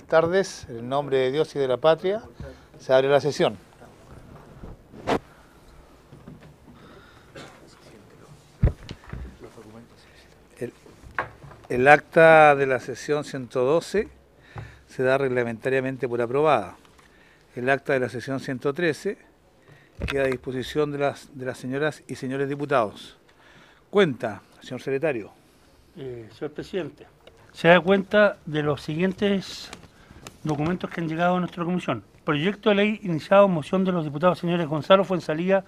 buenas tardes. En el nombre de Dios y de la patria, se abre la sesión. El acta de la sesión 112 se da reglamentariamente por aprobada. El acta de la sesión 113 queda a disposición de las señoras y señores diputados. Cuenta, señor secretario. Señor presidente, se da cuenta de los siguientes documentos que han llegado a nuestra comisión. Proyecto de ley iniciado en moción de los diputados señores Gonzalo Fuenzalía,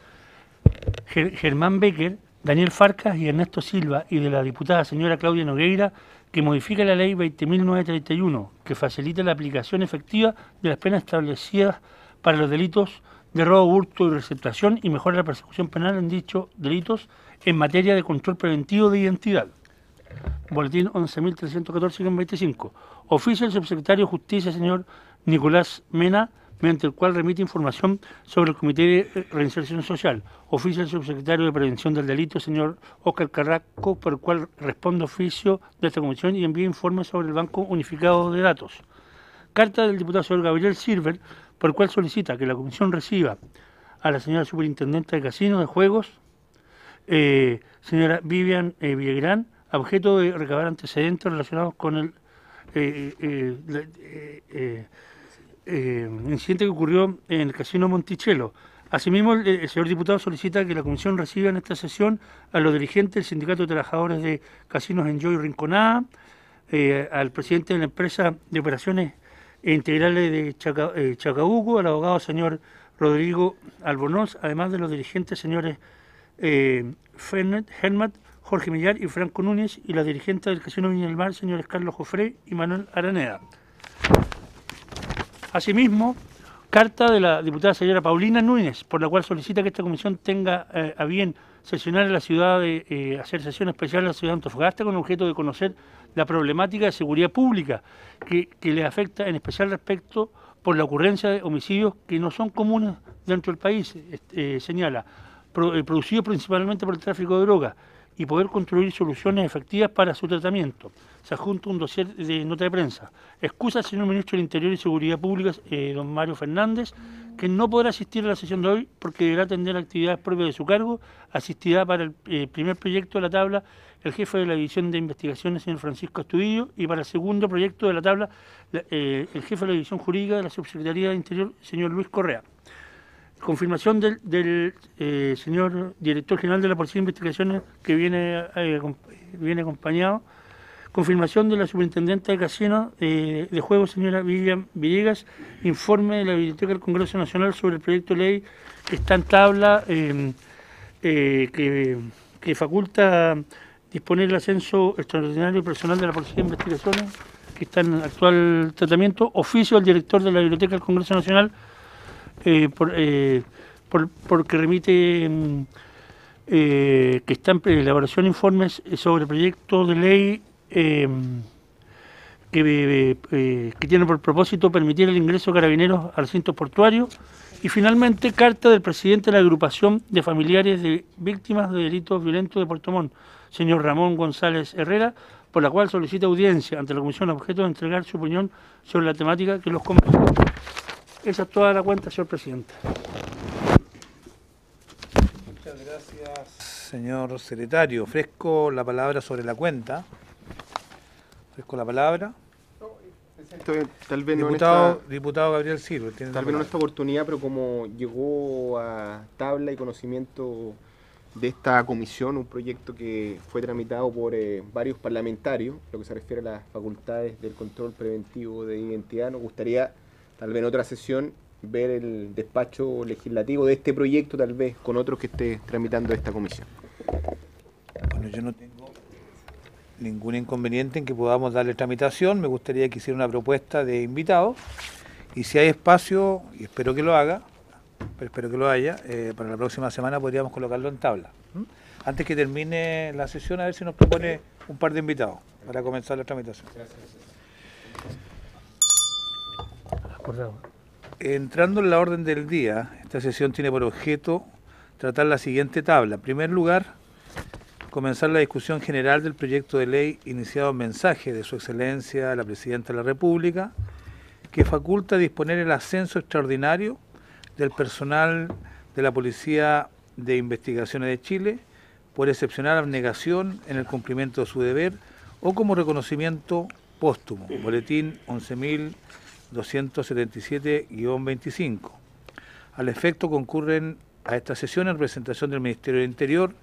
Germán Becker, Daniel Farcas y Ernesto Silva, y de la diputada señora Claudia Nogueira, que modifica la ley 20.931, que facilita la aplicación efectiva de las penas establecidas para los delitos de robo, hurto y receptación y mejora la persecución penal en dichos delitos en materia de control preventivo de identidad. Boletín 11.314-25. Oficio del subsecretario de Justicia, señor Nicolás Mena, mediante el cual remite información sobre el Comité de Reinserción Social. Oficio del subsecretario de Prevención del Delito, señor Óscar Carrasco, por el cual responde oficio de esta comisión y envía informe sobre el Banco Unificado de Datos. Carta del diputado señor Gabriel Silver, por el cual solicita que la comisión reciba a la señora superintendente de Casinos de Juegos, señora Vivian Villagrán, objeto de recabar antecedentes relacionados con el incidente que ocurrió en el Casino Monticello. Asimismo, el señor diputado solicita que la comisión reciba en esta sesión a los dirigentes del Sindicato de Trabajadores de Casinos Enjoy Rinconada, al presidente de la empresa de operaciones integrales de Chacabuco, al abogado señor Rodrigo Albornoz, además de los dirigentes señores Hermat, Jorge Millar y Franco Núñez, y la dirigente del Casino Viña del Mar, señores Carlos Jofré y Manuel Araneda. Asimismo, carta de la diputada señora Paulina Núñez, por la cual solicita que esta comisión tenga a bien sesionar en la ciudad hacer sesión especial en la ciudad de Antofagasta con objeto de conocer la problemática de seguridad pública que le afecta en especial respecto por la ocurrencia de homicidios que no son comunes dentro del país, señala, producidos principalmente por el tráfico de drogas, y poder construir soluciones efectivas para su tratamiento. Se adjunta un dossier de nota de prensa. Excusa al señor ministro del Interior y Seguridad Pública, don Mario Fernández, que no podrá asistir a la sesión de hoy porque deberá atender actividades propias de su cargo. Asistirá para el primer proyecto de la tabla el jefe de la División de Investigaciones, señor Francisco Astudillo, y para el segundo proyecto de la tabla el jefe de la División Jurídica de la Subsecretaría de Interior, señor Luis Correa. Confirmación del señor director general de la Policía de Investigaciones, que viene acompañado. Confirmación de la superintendente de Casinos de Juegos, señora Vivian Villegas. Informe de la Biblioteca del Congreso Nacional sobre el proyecto de ley que está en tabla, que faculta disponer el ascenso extraordinario personal de la Policía de Investigaciones, que está en actual tratamiento. Oficio del director de la Biblioteca del Congreso Nacional, porque remite que está en elaboración de informes sobre el proyecto de ley que tiene por propósito permitir el ingreso de carabineros al recinto portuario. Y finalmente, carta del presidente de la agrupación de familiares de víctimas de delitos violentos de Puerto Montt, señor Ramón González Herrera, por la cual solicita audiencia ante la comisión a objeto de entregar su opinión sobre la temática que los convoca. Esa es toda la cuenta, señor presidente. Muchas gracias, señor secretario. Ofrezco la palabra sobre la cuenta. Ofrezco la palabra. Tal vez diputado Gabriel Silva. Tal vez no en esta oportunidad, pero como llegó a tabla y conocimiento de esta comisión, un proyecto que fue tramitado por varios parlamentarios, lo que se refiere a las facultades del control preventivo de identidad, nos gustaría, tal vez en otra sesión, ver el despacho legislativo de este proyecto, tal vez con otros que esté tramitando esta comisión. Bueno, yo no tengo ningún inconveniente en que podamos darle tramitación. Me gustaría que hiciera una propuesta de invitados, y si hay espacio, y espero que lo haga, pero espero que lo haya, para la próxima semana podríamos colocarlo en tabla. Antes que termine la sesión, a ver si nos propone un par de invitados para comenzar la tramitación. Gracias. Acordado. Entrando en la orden del día, esta sesión tiene por objeto tratar la siguiente tabla. En primer lugar, comenzar la discusión general del proyecto de ley iniciado en mensaje de Su Excelencia la Presidenta de la República, que faculta disponer el ascenso extraordinario del personal de la Policía de Investigaciones de Chile por excepcional abnegación en el cumplimiento de su deber o como reconocimiento póstumo, boletín 11.277-25. Al efecto concurren a esta sesión en representación del Ministerio del Interior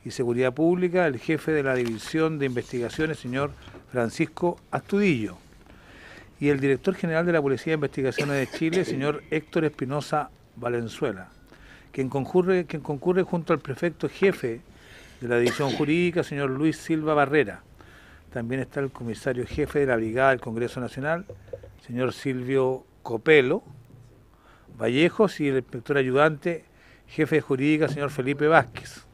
y Seguridad Pública el jefe de la División de Investigaciones, señor Francisco Astudillo, y el director general de la Policía de Investigaciones de Chile, señor Héctor Espinosa Valenzuela, quien concurre junto al prefecto jefe de la División Jurídica, señor Luis Silva Barrera. También está el comisario jefe de la Brigada del Congreso Nacional, señor Silvio Copelo Vallejos, y el inspector ayudante jefe de Jurídica, señor Felipe Vázquez.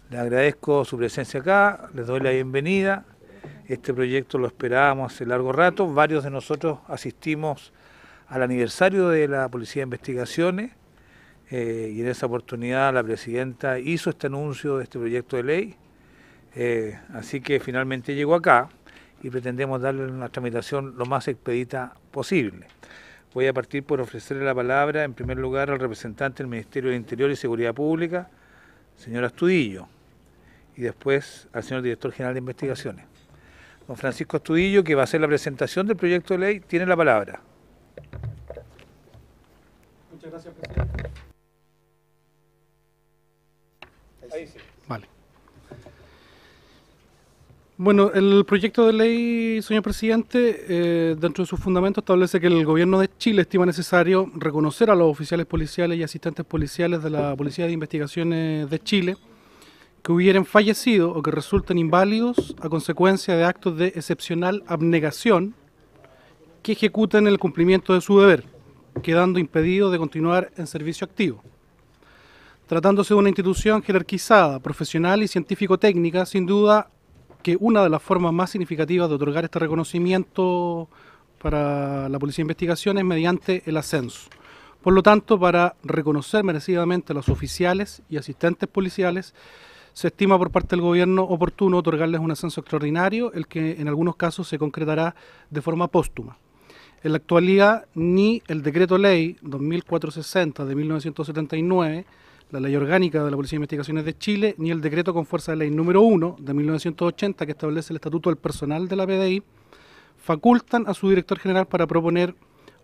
Les agradezco su presencia acá, les doy la bienvenida. Este proyecto lo esperábamos hace largo rato, varios de nosotros asistimos al aniversario de la Policía de Investigaciones y en esa oportunidad la presidenta hizo este anuncio de este proyecto de ley, así que finalmente llegó acá y pretendemos darle una tramitación lo más expedita posible. Voy a partir por ofrecerle la palabra en primer lugar al representante del Ministerio del Interior y Seguridad Pública, señor Astudillo, y después al señor director general de Investigaciones. Don Francisco Astudillo, que va a hacer la presentación del proyecto de ley, tiene la palabra. Muchas gracias, presidente. Ahí sí. Vale. Bueno, el proyecto de ley, señor presidente, dentro de sus fundamentos establece que el gobierno de Chile estima necesario reconocer a los oficiales policiales y asistentes policiales de la Policía de Investigaciones de Chile que hubieran fallecido o que resulten inválidos a consecuencia de actos de excepcional abnegación que ejecuten el cumplimiento de su deber, quedando impedidos de continuar en servicio activo. Tratándose de una institución jerarquizada, profesional y científico-técnica, sin duda que una de las formas más significativas de otorgar este reconocimiento para la Policía de Investigación es mediante el ascenso. Por lo tanto, para reconocer merecidamente a los oficiales y asistentes policiales, se estima por parte del gobierno oportuno otorgarles un ascenso extraordinario, el que en algunos casos se concretará de forma póstuma. En la actualidad, ni el Decreto Ley 2460 de 1979, la Ley Orgánica de la Policía de Investigaciones de Chile, ni el Decreto con fuerza de ley número 1 de 1980, que establece el Estatuto del Personal de la PDI, facultan a su director general para proponer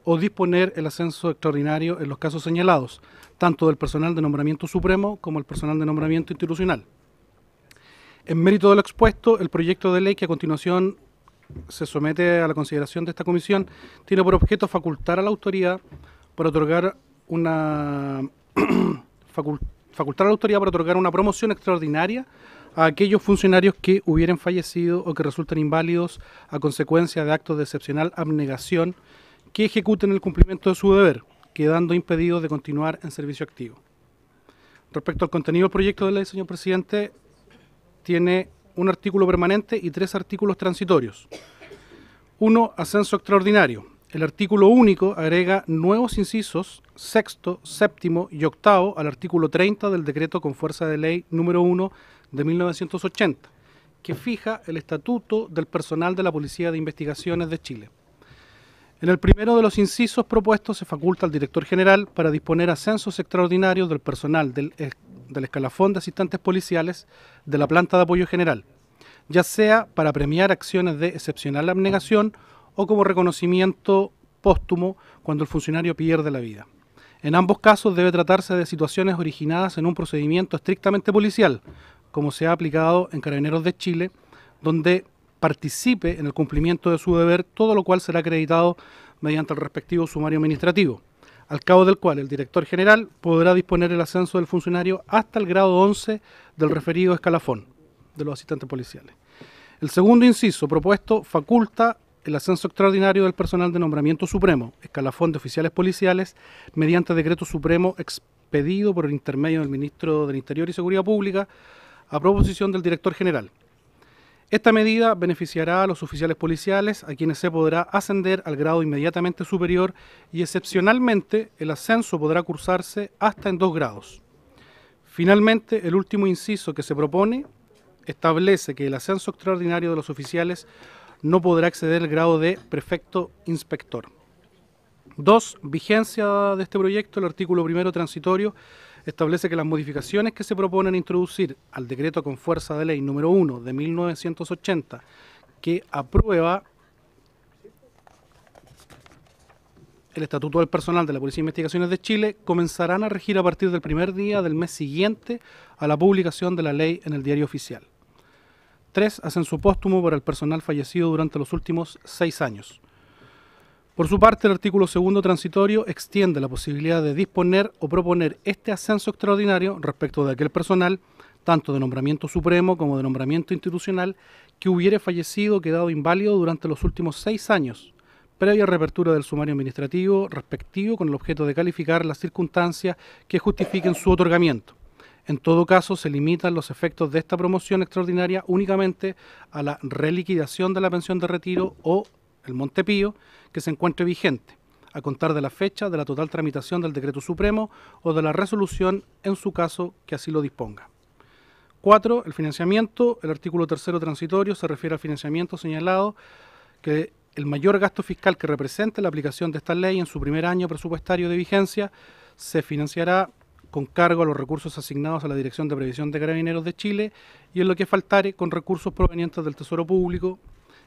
o disponer el ascenso extraordinario en los casos señalados, tanto del personal de nombramiento supremo como el personal de nombramiento institucional. En mérito de lo expuesto, el proyecto de ley que a continuación se somete a la consideración de esta comisión tiene por objeto facultar a la autoridad para otorgar una promoción extraordinaria a aquellos funcionarios que hubieran fallecido o que resulten inválidos a consecuencia de actos de excepcional abnegación que ejecuten el cumplimiento de su deber, quedando impedidos de continuar en servicio activo. Respecto al contenido del proyecto de ley, señor presidente, tiene un artículo permanente y 3 artículos transitorios. 1. Ascenso extraordinario. El artículo único agrega nuevos incisos sexto, séptimo y octavo al artículo 30 del decreto con fuerza de ley número 1 de 1980, que fija el estatuto del personal de la Policía de Investigaciones de Chile. En el primero de los incisos propuestos se faculta al director general para disponer ascensos extraordinarios del personal del escalafón de asistentes policiales de la planta de apoyo general, ya sea para premiar acciones de excepcional abnegación o como reconocimiento póstumo cuando el funcionario pierde la vida. En ambos casos debe tratarse de situaciones originadas en un procedimiento estrictamente policial, como se ha aplicado en Carabineros de Chile, donde participe en el cumplimiento de su deber, todo lo cual será acreditado mediante el respectivo sumario administrativo, al cabo del cual el director general podrá disponer el ascenso del funcionario hasta el grado 11 del referido escalafón de los asistentes policiales. El segundo inciso propuesto faculta el ascenso extraordinario del personal de nombramiento supremo, escalafón de oficiales policiales, mediante decreto supremo expedido por el intermedio del Ministro del Interior y Seguridad Pública, a proposición del director general. Esta medida beneficiará a los oficiales policiales, a quienes se podrá ascender al grado inmediatamente superior y excepcionalmente el ascenso podrá cursarse hasta en 2 grados. Finalmente, el último inciso que se propone establece que el ascenso extraordinario de los oficiales no podrá acceder al grado de prefecto inspector. 2. Vigencia de este proyecto. El artículo primero transitorio establece que las modificaciones que se proponen introducir al decreto con fuerza de ley número 1 de 1980, que aprueba el Estatuto del Personal de la Policía de Investigaciones de Chile, comenzarán a regir a partir del primer día del mes siguiente a la publicación de la ley en el Diario Oficial. 3. Ascenso póstumo para el personal fallecido durante los últimos 6 años. Por su parte, el artículo segundo transitorio extiende la posibilidad de disponer o proponer este ascenso extraordinario respecto de aquel personal, tanto de nombramiento supremo como de nombramiento institucional, que hubiere fallecido o quedado inválido durante los últimos 6 años, previa reapertura del sumario administrativo respectivo con el objeto de calificar las circunstancias que justifiquen su otorgamiento. En todo caso, se limitan los efectos de esta promoción extraordinaria únicamente a la reliquidación de la pensión de retiro o el Montepío que se encuentre vigente, a contar de la fecha de la total tramitación del decreto supremo o de la resolución en su caso que así lo disponga. 4. El financiamiento. El artículo tercero transitorio se refiere al financiamiento señalado que el mayor gasto fiscal que represente la aplicación de esta ley en su primer año presupuestario de vigencia se financiará con cargo a los recursos asignados a la Dirección de Previsión de Carabineros de Chile y en lo que faltare con recursos provenientes del Tesoro Público.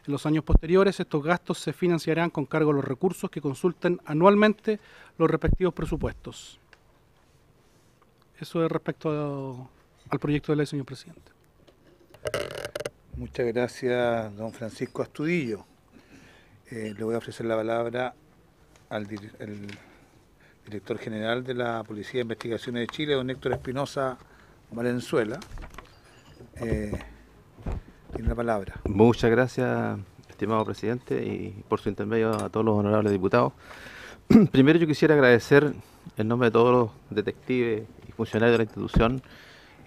En los años posteriores, estos gastos se financiarán con cargo a los recursos que consulten anualmente los respectivos presupuestos. Eso es respecto al proyecto de ley, señor presidente. Muchas gracias, don Francisco Astudillo. Le voy a ofrecer la palabra al director general de la Policía de Investigaciones de Chile, don Héctor Espinosa Valenzuela. Tiene la palabra. Muchas gracias, estimado presidente, y por su intermedio a todos los honorables diputados. Primero yo quisiera agradecer, en nombre de todos los detectives y funcionarios de la institución,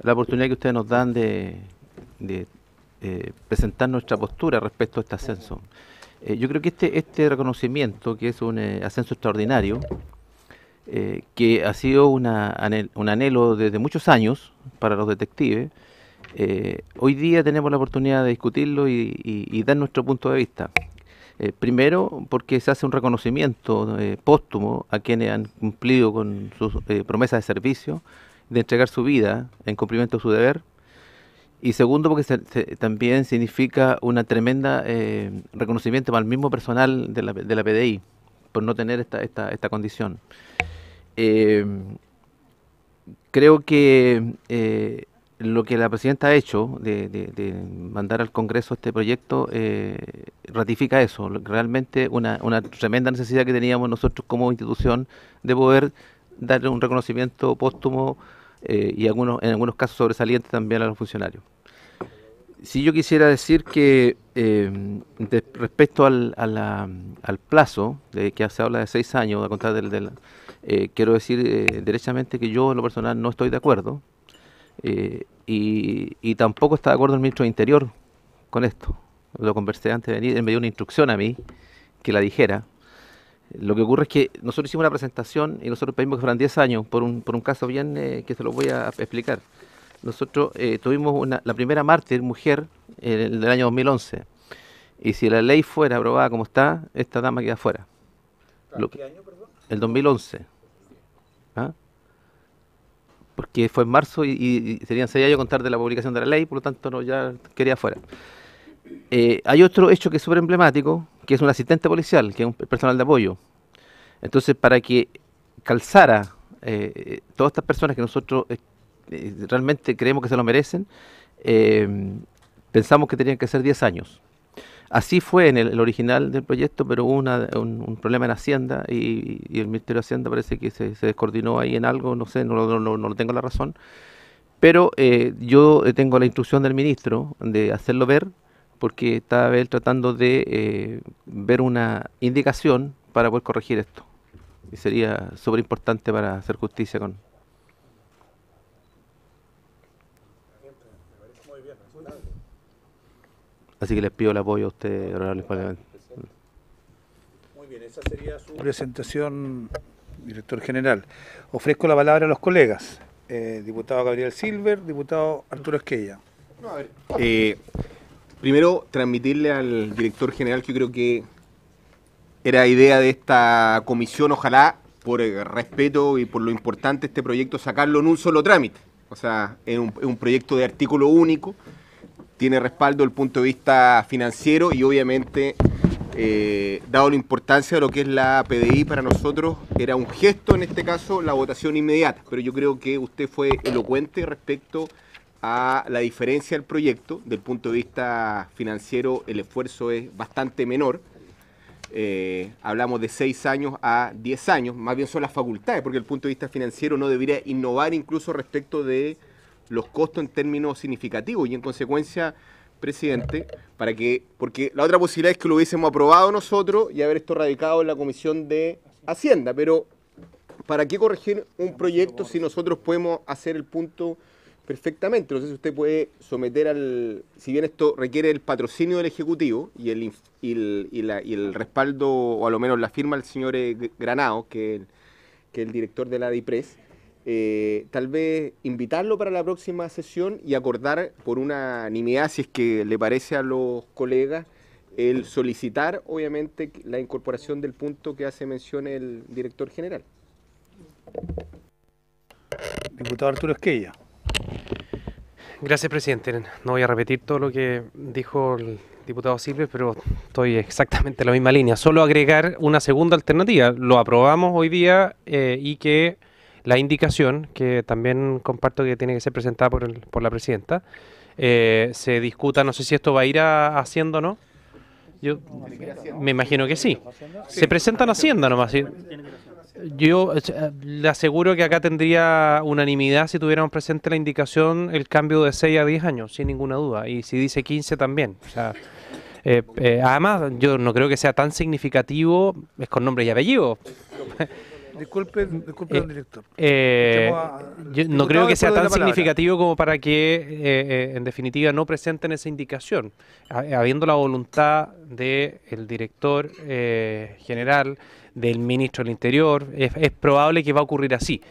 la oportunidad que ustedes nos dan de presentar nuestra postura respecto a este ascenso. Yo creo que este reconocimiento, que es un ascenso extraordinario, que ha sido un anhelo desde muchos años para los detectives, hoy día tenemos la oportunidad de discutirlo y dar nuestro punto de vista. Primero, porque se hace un reconocimiento póstumo a quienes han cumplido con sus promesas de servicio, de entregar su vida en cumplimiento de su deber. Y segundo, porque también significa una tremenda reconocimiento para el mismo personal de la PDI, por no tener esta condición. Creo que lo que la presidenta ha hecho de mandar al Congreso este proyecto ratifica eso, realmente una tremenda necesidad que teníamos nosotros como institución de poder darle un reconocimiento póstumo y en algunos casos sobresalientes también a los funcionarios. Si yo quisiera decir que respecto al plazo, que se habla de 6 años, a contar quiero decir derechamente que yo en lo personal no estoy de acuerdo. Y tampoco está de acuerdo el ministro de Interior con esto. Lo conversé antes de venir, él me dio una instrucción a mí que la dijera. Lo que ocurre es que nosotros hicimos una presentación y nosotros pedimos que fueran 10 años por un caso bien que se lo voy a explicar. Nosotros tuvimos la primera mártir mujer del año 2011 y si la ley fuera aprobada como está, esta dama queda fuera. ¿Qué año, perdón? El 2011. ¿Ah? Porque fue en marzo y serían 6 años a contar de la publicación de la ley, por lo tanto ya quería fuera. Hay otro hecho que es súper emblemático, que es un asistente policial, que es un personal de apoyo. Entonces, para que calzara todas estas personas que nosotros realmente creemos que se lo merecen, pensamos que tenían que ser 10 años. Así fue en el original del proyecto, pero hubo un problema en Hacienda y el Ministerio de Hacienda parece que se descoordinó ahí en algo, no sé, no tengo la razón. Pero yo tengo la instrucción del ministro de hacerlo ver, porque estaba él tratando de ver una indicación para poder corregir esto. Y sería súper importante para hacer justicia con... Así que les pido el apoyo a ustedes, honorables parlamentarios. Muy bien, esa sería su presentación, director general. Ofrezco la palabra a los colegas. Diputado Gabriel Silver, diputado Arturo Esquella. No, a ver, Primero, transmitirle al director general que yo creo que era idea de esta comisión, ojalá, por el respeto y por lo importante este proyecto, sacarlo en un solo trámite. O sea, es un proyecto de artículo único, tiene respaldo desde el punto de vista financiero y obviamente, dado la importancia de lo que es la PDI para nosotros, era un gesto en este caso la votación inmediata. Pero yo creo que usted fue elocuente respecto a la diferencia del proyecto. Del punto de vista financiero el esfuerzo es bastante menor. Hablamos de 6 años a 10 años, más bien son las facultades, porque desde el punto de vista financiero no debería innovar incluso respecto de los costos en términos significativos y en consecuencia, presidente, porque la otra posibilidad es que lo hubiésemos aprobado nosotros y haber esto radicado en la Comisión de Hacienda, pero ¿para qué corregir un proyecto si nosotros podemos hacer el punto perfectamente? No sé si usted puede someter si bien esto requiere el patrocinio del Ejecutivo y el respaldo, o a lo menos la firma del señor Granados, que es el director de la DIPRES, tal vez invitarlo para la próxima sesión y acordar por unanimidad, si es que le parece a los colegas, el solicitar, obviamente, la incorporación del punto que hace mención el director general. Diputado Arturo Esquella. Gracias, presidente. No voy a repetir todo lo que dijo el diputado Silves, pero estoy exactamente en la misma línea. Solo agregar una segunda alternativa. Lo aprobamos hoy día y que la indicación, que también comparto que tiene que ser presentada por la presidenta, se discuta, no sé si esto va a ir a Hacienda o no. Yo me imagino que sí. Se presentan a Hacienda nomás. ¿Sí? Yo le aseguro que acá tendría unanimidad si tuviéramos presente la indicación, el cambio de 6 a 10 años, sin ninguna duda. Y si dice 15 también. O sea, además, yo no creo que sea tan significativo, es con nombre y apellido. Disculpe, don director. Yo no creo que sea tan significativo como para que, en definitiva, no presenten esa indicación. Habiendo la voluntad del director general, del ministro del Interior, es probable que va a ocurrir así.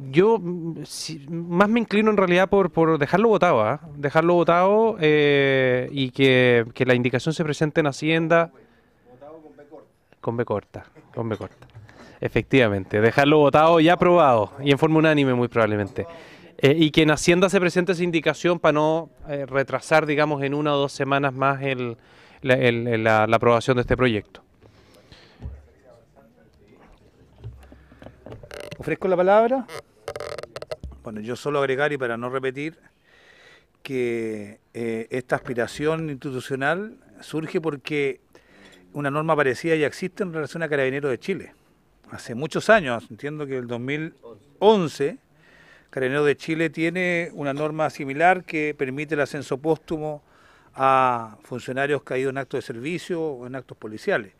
Yo más me inclino en realidad por dejarlo votado, dejarlo votado y que la indicación se presente en Hacienda. Con B corta. Efectivamente, dejarlo votado y aprobado, y en forma unánime muy probablemente. Y que en Hacienda se presente esa indicación para no retrasar, digamos, en 1 o 2 semanas más la aprobación de este proyecto. Ofrezco la palabra. Bueno, yo solo agregar y para no repetir que esta aspiración institucional surge porque una norma parecida ya existe en relación a Carabineros de Chile. Hace muchos años, entiendo que el 2011, Carabineros de Chile tiene una norma similar que permite el ascenso póstumo a funcionarios caídos en actos de servicio o en actos policiales.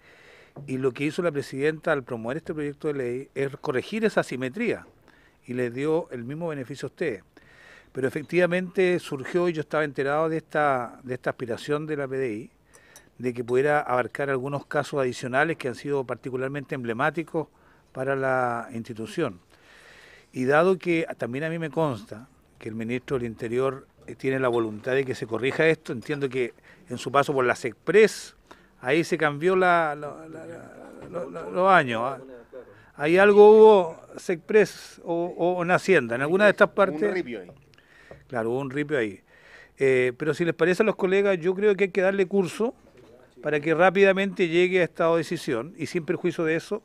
Y lo que hizo la presidenta al promover este proyecto de ley es corregir esa asimetría y les dio el mismo beneficio a ustedes. Pero efectivamente surgió, y yo estaba enterado de esta aspiración de la PDI, de que pudiera abarcar algunos casos adicionales que han sido particularmente emblemáticos para la institución. Y dado que también a mí me consta que el ministro del Interior tiene la voluntad de que se corrija esto, entiendo que en su paso por la SECPRES, ahí se cambió los años. Ahí algo hubo SECPRES o en Hacienda, en alguna de estas partes. Un ripio ahí. Claro, hubo un ripio ahí. Pero si les parece a los colegas, yo creo que hay que darle curso para que rápidamente llegue a esta decisión, y sin perjuicio de eso,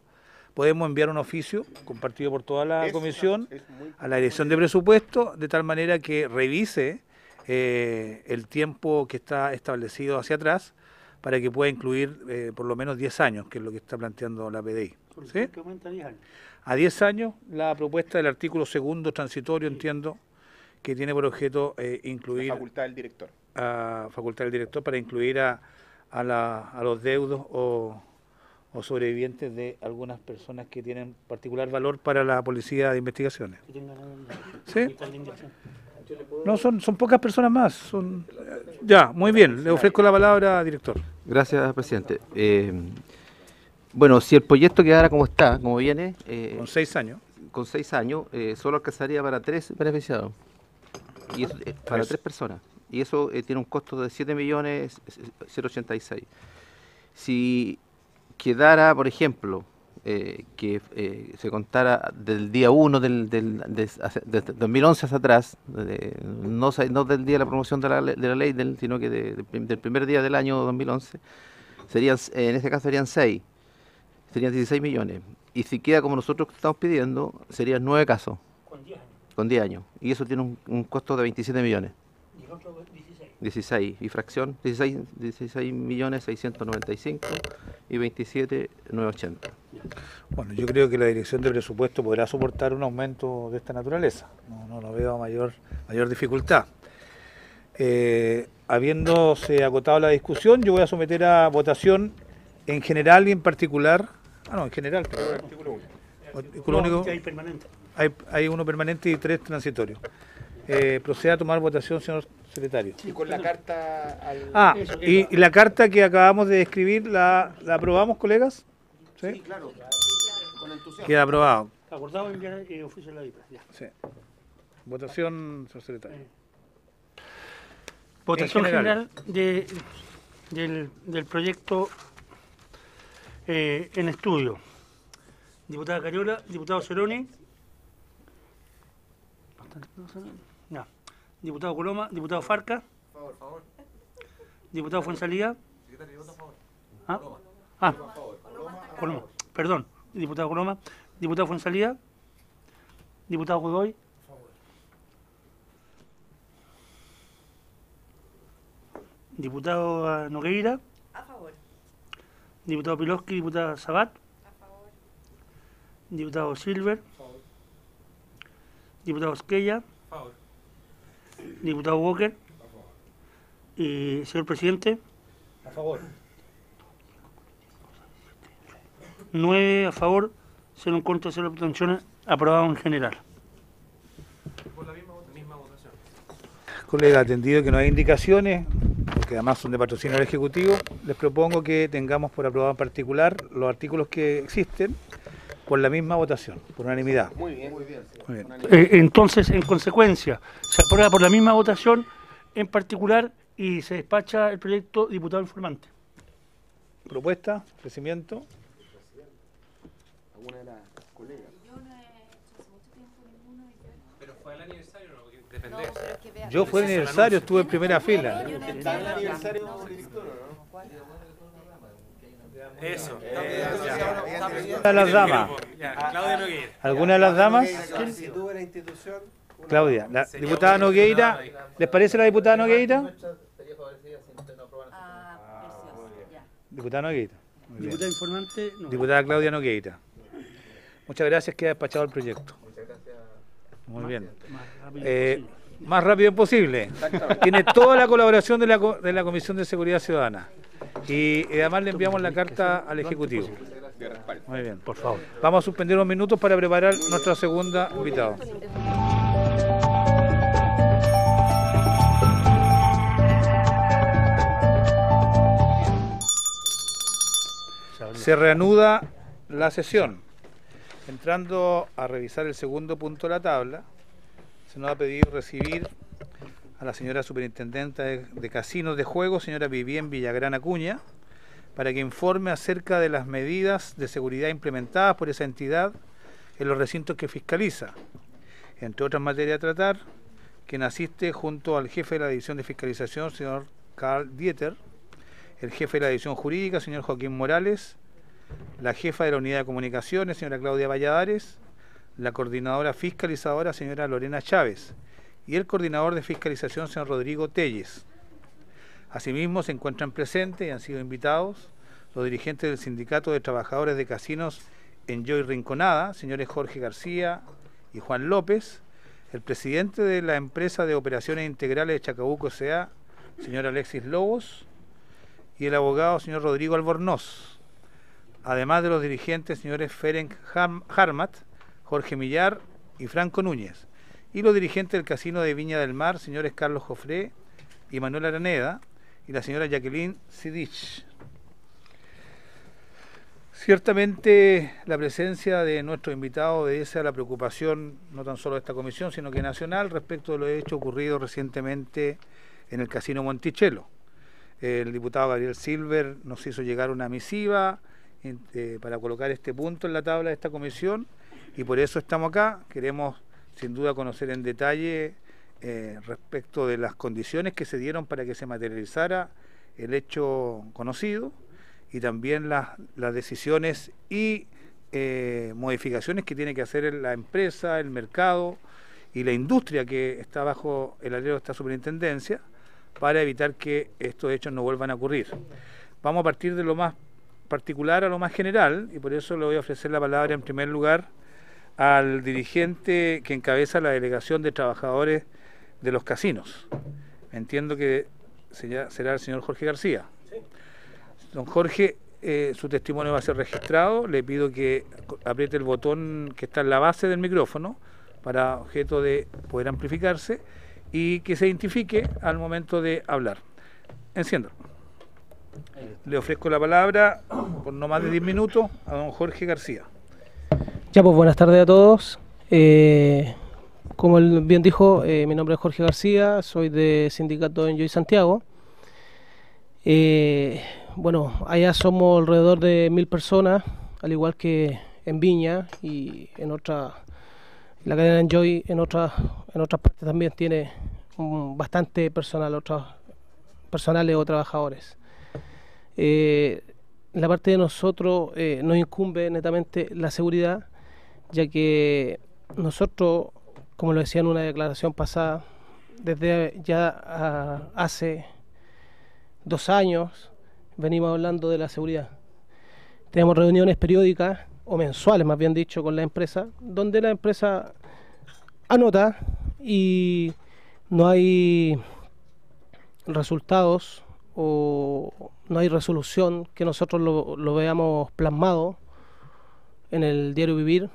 podemos enviar un oficio compartido por toda la comisión a la dirección de presupuesto, de tal manera que revise el tiempo que está establecido hacia atrás, para que pueda incluir por lo menos 10 años, que es lo que está planteando la PDI. ¿Sí? A 10 años, la propuesta del artículo 2º transitorio, entiendo, que tiene por objeto incluir... La facultad del director. Facultad del director para incluir a los deudos o sobrevivientes de algunas personas que tienen particular valor para la policía de investigaciones. ¿Sí? No, son pocas personas más. Ya, muy bien. Le ofrezco la palabra, director. Gracias, presidente. Bueno, si el proyecto quedara como está, como viene... con 6 años. Con 6 años, solo alcanzaría para 3 beneficiados. Y eso, para 3 personas. y eso tiene un costo de 7.086.086. Si quedara, por ejemplo, que se contara del día 1 de 2011 hacia atrás, no del día de la promoción de la ley, sino que del primer día del año 2011, serían, en este caso serían 6, serían 16 millones. Y si queda como nosotros estamos pidiendo, serían 9 casos. Con 10 años. Con 10 años. Y eso tiene un costo de 27 millones. Y el otro 16. 16 y fracción, 16.695 y 27.980. Bueno, yo creo que la Dirección de Presupuesto podrá soportar un aumento de esta naturaleza. No lo veo a mayor dificultad. Habiéndose agotado la discusión, yo voy a someter a votación en general y en particular. En general, pero el artículo 1. Artículo único. Hay permanente. Hay uno permanente y 3 transitorios. Proceda a tomar votación, señor secretario. Y con la carta al... Y la carta que acabamos de escribir, ¿la aprobamos, colegas? Sí, claro. Con entusiasmo. Queda aprobado. Acordado enviar oficio a la DIPA. Ya. Sí. Votación, señor secretario. Votación En general. del proyecto en estudio. Diputada Cariola, diputado Ceroni. No. Diputado Coloma, diputado Farca. Favor. Diputado Fuenzalía. Coloma. Perdón. Diputado Coloma. Diputado Fuenzalía. Diputado Godoy. Diputado Nogueira. A favor. Diputado Piloski, diputada Sabat. A favor. Diputado Silver. Diputado Esquella. Diputado Walker. Y señor presidente. A favor. 9 a favor, 0 en contra, 0 abstenciones, aprobado en general. Por la misma votación. Colega, atendido que no hay indicaciones, porque además son de patrocinio del Ejecutivo, les propongo que tengamos por aprobado en particular los artículos que existen por la misma votación, por unanimidad. Muy bien. Muy bien. Entonces, en consecuencia, se aprueba por la misma votación en particular y se despacha el proyecto diputado informante. Propuesta, crecimiento. ¿Alguna de las colegas? Yo no he hecho hace mucho tiempo ninguno y Pero fue el aniversario, ¿no? Porque no, depende. pero es que vea. Yo fue el aniversario, estuve en primera fila. Yo no he ¿Está el entrado. aniversario No, del director o no? ¿cuál? Eso. A las damas. Claudia Nogueira. ¿Alguna de las damas? Tuve la institución. Claudia, la diputada Nogueira. ¿Les parece la diputada Nogueira? Precioso, ya. Diputada Nogueira. Muy bien. Diputado informante, no. Diputada Claudia Nogueira. Muchas gracias, queda despachado el proyecto. Muy bien. Más rápido posible. Más rápido posible. Tiene toda la colaboración de la Comisión de Seguridad Ciudadana. Y además le enviamos la carta al Ejecutivo. Muy bien. Por favor. Vamos a suspender unos minutos para preparar nuestra segunda invitada. Se reanuda la sesión. Entrando a revisar el segundo punto de la tabla, se nos ha pedido recibir a la señora superintendenta de casinos de juego, señora Vivien Villagrán Acuña, para que informe acerca de las medidas de seguridad implementadas por esa entidad en los recintos que fiscaliza. Entre otras materias a tratar, quien asiste junto al jefe de la División de Fiscalización, señor Carl Dieter, el jefe de la División Jurídica, señor Joaquín Morales, la jefa de la Unidad de Comunicaciones, señora Claudia Valladares, la coordinadora fiscalizadora, señora Lorena Chávez, y el coordinador de fiscalización, señor Rodrigo Telles. Asimismo, se encuentran presentes y han sido invitados los dirigentes del Sindicato de Trabajadores de Casinos Enjoy Rinconada, señores Jorge García y Juan López, el presidente de la empresa de operaciones integrales de Chacabuco S.A., señor Alexis Lobos, y el abogado, señor Rodrigo Albornoz, además de los dirigentes, señores Ferenc Harmat, Jorge Millar y Franco Núñez, y los dirigentes del Casino de Viña del Mar, señores Carlos Jofré y Manuel Araneda, y la señora Jacqueline Sidich. Ciertamente la presencia de nuestro invitado obedece a la preocupación no tan solo de esta comisión, sino que nacional, respecto de los hechos ocurridos recientemente en el Casino Monticello. El diputado Gabriel Silver nos hizo llegar una misiva para colocar este punto en la tabla de esta comisión y por eso estamos acá. Queremos sin duda conocer en detalle respecto de las condiciones que se dieron para que se materializara el hecho conocido y también las decisiones y modificaciones que tiene que hacer la empresa, el mercado y la industria que está bajo el alero de esta superintendencia para evitar que estos hechos no vuelvan a ocurrir. Vamos a partir de lo más particular a lo más general y por eso le voy a ofrecer la palabra en primer lugar al dirigente que encabeza la delegación de trabajadores de los casinos. Entiendo que será el señor Jorge García. Sí. Don Jorge, su testimonio va a ser registrado. Le pido que apriete el botón que está en la base del micrófono para objeto de poder amplificarse y que se identifique al momento de hablar. Enciéndalo. Le ofrezco la palabra por no más de 10 minutos a don Jorge García. Ya, pues buenas tardes a todos. Como él bien dijo, mi nombre es Jorge García, soy de Sindicato Enjoy Santiago. Bueno, allá somos alrededor de 1000 personas, al igual que en Viña y en la cadena Enjoy en otras partes también tiene bastante personal, otros personales o trabajadores. La parte de nosotros nos incumbe netamente la seguridad, ya que nosotros, como lo decía en una declaración pasada, desde ya hace 2 años venimos hablando de la seguridad. Tenemos reuniones periódicas, o mensuales más bien dicho, con la empresa, donde la empresa anota y no hay resultados o no hay resolución que nosotros lo veamos plasmado en el diario vivir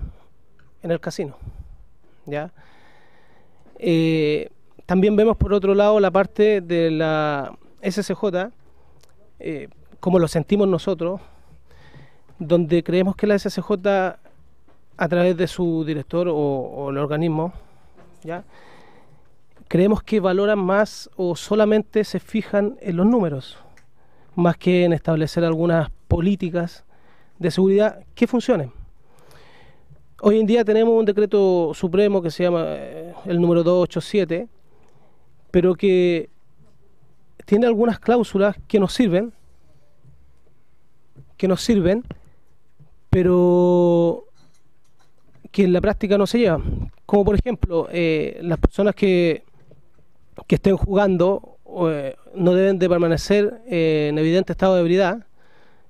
en el casino, ¿ya? También vemos por otro lado la parte de la SCJ, como lo sentimos nosotros, donde creemos que la SCJ a través de su director o el organismo, ¿ya?, creemos que valoran más o solamente se fijan en los números, más que en establecer algunas políticas de seguridad que funcionen. Hoy en día tenemos un decreto supremo que se llama el número 287, pero que tiene algunas cláusulas que nos sirven, pero que en la práctica no se llevan. Como por ejemplo, las personas que estén jugando no deben de permanecer en evidente estado de ebriedad,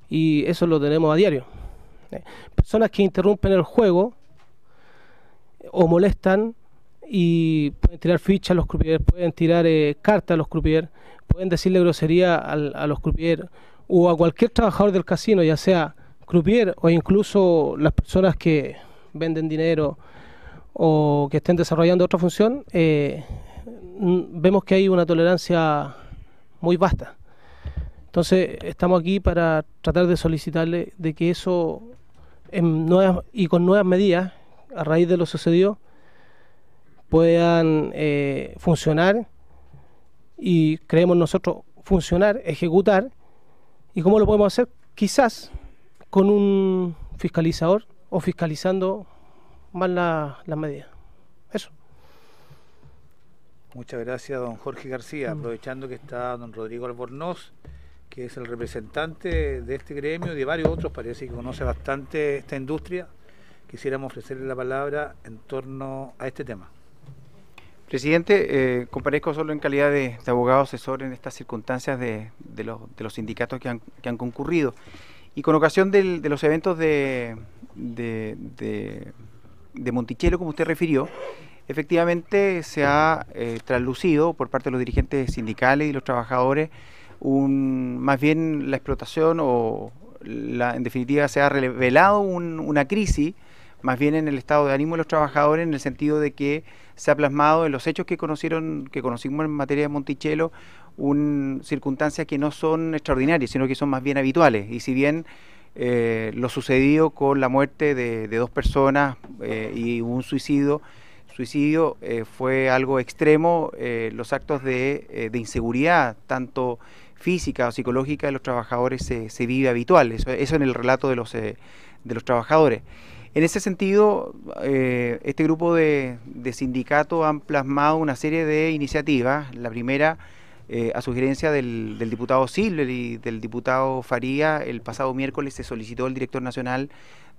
y eso lo tenemos a diario. Personas que interrumpen el juego o molestan y pueden tirar fichas a los croupiers, pueden tirar cartas a los croupiers, pueden decirle grosería a los croupiers o a cualquier trabajador del casino, ya sea croupier o incluso las personas que venden dinero o que estén desarrollando otra función. Vemos que hay una tolerancia muy vasta. Entonces estamos aquí para tratar de solicitarle de que eso con nuevas medidas a raíz de lo sucedido puedan funcionar, y creemos nosotros funcionar, ejecutar. ¿Y cómo lo podemos hacer? Quizás con un fiscalizador o fiscalizando más las medidas. Eso. Muchas gracias, don Jorge García. Aprovechando que está don Rodrigo Albornoz, que es el representante de este gremio y de varios otros, parece que conoce bastante esta industria, quisiéramos ofrecerle la palabra en torno a este tema. Presidente, comparezco solo en calidad de abogado asesor en estas circunstancias de los sindicatos que han concurrido. Y con ocasión de los eventos de Monticello, como usted refirió, efectivamente se ha traslucido por parte de los dirigentes sindicales y los trabajadores más bien la explotación en definitiva se ha revelado una crisis más bien en el estado de ánimo de los trabajadores, en el sentido de que se ha plasmado en los hechos que conocimos en materia de Monticello circunstancias que no son extraordinarias, sino que son más bien habituales. Y si bien lo sucedido con la muerte de 2 personas y un suicidio suicidio fue algo extremo, los actos de inseguridad, tanto física o psicológica de los trabajadores se vive habitual, eso en el relato de los trabajadores. En ese sentido, este grupo de sindicatos han plasmado una serie de iniciativas. La primera, a sugerencia del diputado Silver y del diputado Faría, el pasado miércoles se solicitó al director nacional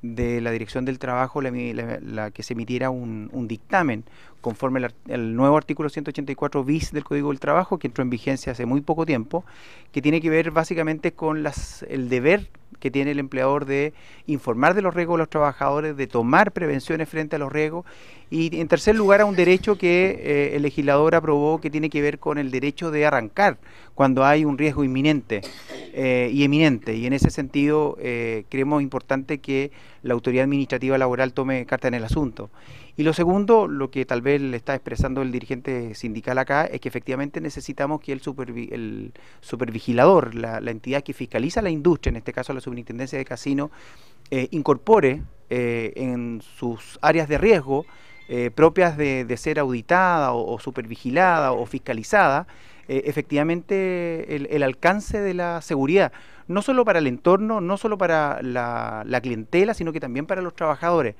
de la Dirección del Trabajo la que se emitiera un dictamen conforme al nuevo artículo 184 bis del Código del Trabajo, que entró en vigencia hace muy poco tiempo, que tiene que ver básicamente con el deber que tiene el empleador de informar de los riesgos de los trabajadores, de tomar prevenciones frente a los riesgos, y en tercer lugar a un derecho que el legislador aprobó, que tiene que ver con el derecho de arrancar cuando hay un riesgo inminente y eminente, y en ese sentido creemos importante que la autoridad administrativa laboral tome carta en el asunto. Y lo segundo, lo que tal vez le está expresando el dirigente sindical acá, es que efectivamente necesitamos que el supervigilador, la entidad que fiscaliza la industria, en este caso la Superintendencia de Casinos, incorpore en sus áreas de riesgo propias de ser auditada o supervigilada o fiscalizada, efectivamente el alcance de la seguridad, no solo para el entorno, no solo para la clientela, sino que también para los trabajadores.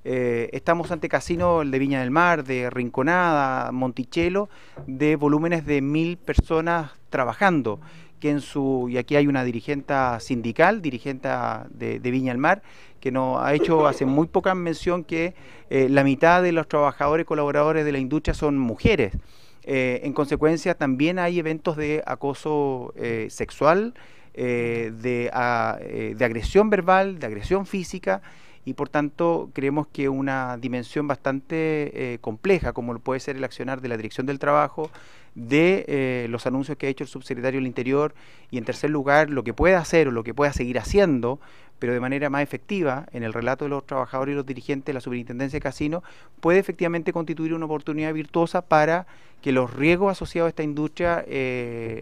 Estamos ante casinos, el de Viña del Mar, de Rinconada, Monticello, de volúmenes de 1000 personas trabajando, y aquí hay una dirigente sindical, dirigente de Viña del Mar, que nos ha hecho hace muy poca mención que la mitad de los trabajadores colaboradores de la industria son mujeres. En consecuencia, también hay eventos de acoso sexual, de agresión verbal, de agresión física, y por tanto creemos que una dimensión bastante compleja, como puede ser el accionar de la Dirección del Trabajo, de los anuncios que ha hecho el subsecretario del Interior, y en tercer lugar lo que pueda hacer o lo que pueda seguir haciendo, pero de manera más efectiva, en el relato de los trabajadores y los dirigentes de la Superintendencia de Casinos, puede efectivamente constituir una oportunidad virtuosa para que los riesgos asociados a esta industria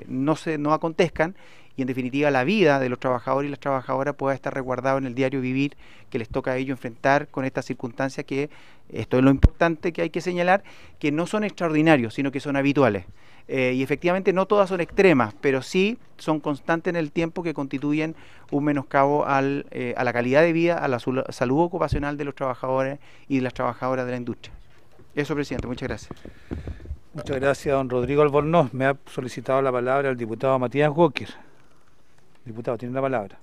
no acontezcan, y en definitiva la vida de los trabajadores y las trabajadoras pueda estar resguardado en el diario vivir que les toca a ellos enfrentar con estas circunstancias, que esto es lo importante que hay que señalar, que no son extraordinarios, sino que son habituales. Y efectivamente no todas son extremas, pero sí son constantes en el tiempo, que constituyen un menoscabo a la calidad de vida, a la salud ocupacional de los trabajadores y de las trabajadoras de la industria. Eso, presidente, muchas gracias. Muchas gracias, don Rodrigo Albornoz. Me ha solicitado la palabra el diputado Matías Walker. Diputado, tiene la palabra.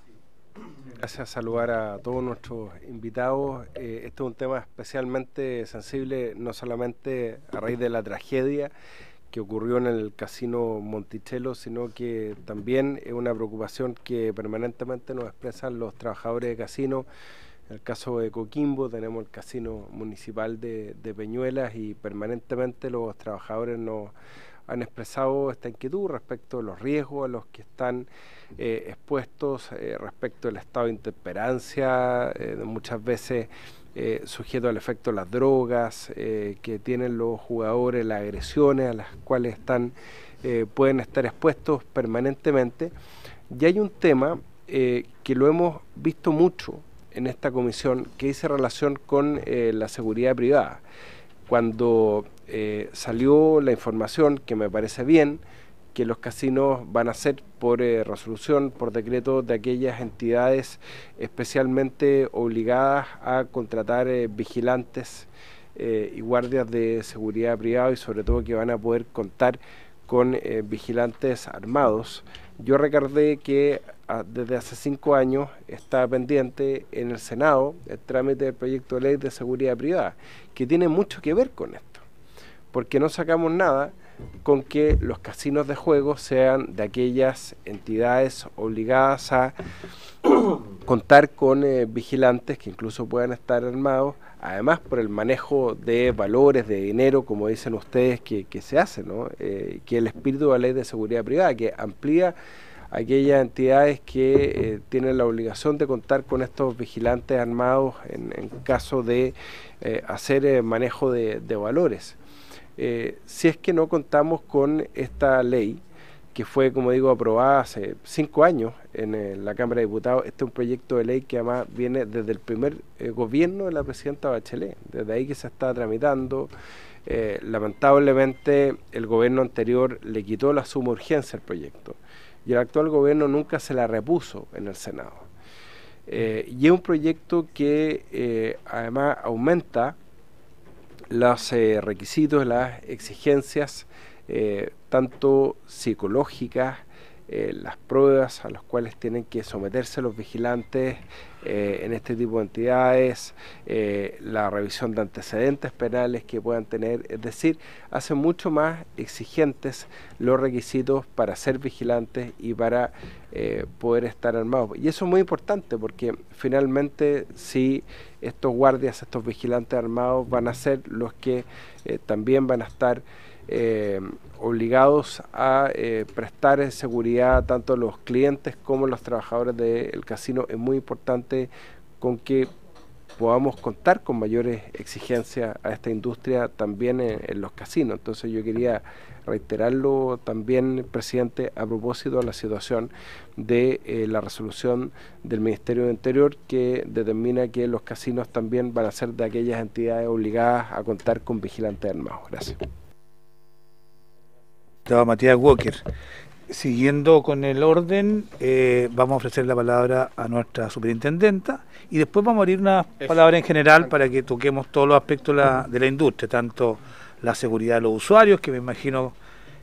Gracias, saludar a todos nuestros invitados. Este es un tema especialmente sensible, no solamente a raíz de la tragedia que ocurrió en el casino Monticello, sino que también es una preocupación que permanentemente nos expresan los trabajadores de casino. En el caso de Coquimbo tenemos el casino municipal de Peñuelas, y permanentemente los trabajadores nos han expresado esta inquietud respecto de los riesgos a los que están expuestos, respecto del estado de intemperancia, muchas veces sujeto al efecto de las drogas que tienen los jugadores, las agresiones a las cuales pueden estar expuestos permanentemente. Y hay un tema que lo hemos visto mucho en esta comisión, que dice relación con la seguridad privada. Cuando salió la información, que me parece bien, que los casinos van a ser por resolución, por decreto de aquellas entidades especialmente obligadas a contratar vigilantes y guardias de seguridad privada, y sobre todo que van a poder contar con vigilantes armados. Yo recordé que desde hace 5 años está pendiente en el Senado el trámite del proyecto de ley de seguridad privada, que tiene mucho que ver con esto, porque no sacamos nada con que los casinos de juego sean de aquellas entidades obligadas a contar con vigilantes que incluso puedan estar armados, además por el manejo de valores, de dinero, como dicen ustedes que se hace, ¿no? Que el espíritu de la ley de seguridad privada, que amplía aquellas entidades que tienen la obligación de contar con estos vigilantes armados en caso de hacer manejo de valores. Si es que no contamos con esta ley, que fue, como digo, aprobada hace 5 años en la Cámara de Diputados. Este es un proyecto de ley que además viene desde el primer gobierno de la presidenta Bachelet, desde ahí que se está tramitando. Lamentablemente el gobierno anterior le quitó la suma urgencia al proyecto y el actual gobierno nunca se la repuso en el Senado. Y es un proyecto que además aumenta los requisitos, las exigencias, tanto psicológicas, las pruebas a las cuales tienen que someterse los vigilantes en este tipo de entidades, la revisión de antecedentes penales que puedan tener, es decir, hace mucho más exigentes los requisitos para ser vigilantes y para poder estar armados. Y eso es muy importante porque finalmente si estos guardias, estos vigilantes armados van a ser los que también van a estar obligados a prestar seguridad tanto a los clientes como a los trabajadores del casino. Es muy importante con que podamos contar con mayores exigencias a esta industria también en los casinos. Entonces yo quería reiterarlo también, presidente, a propósito de la situación de la resolución del Ministerio de Interior que determina que los casinos también van a ser de aquellas entidades obligadas a contar con vigilantes armados. Gracias. Matías Walker. Siguiendo con el orden, vamos a ofrecer la palabra a nuestra superintendenta y después vamos a abrir una palabra en general para que toquemos todos los aspectos de la industria, tanto la seguridad de los usuarios, que me imagino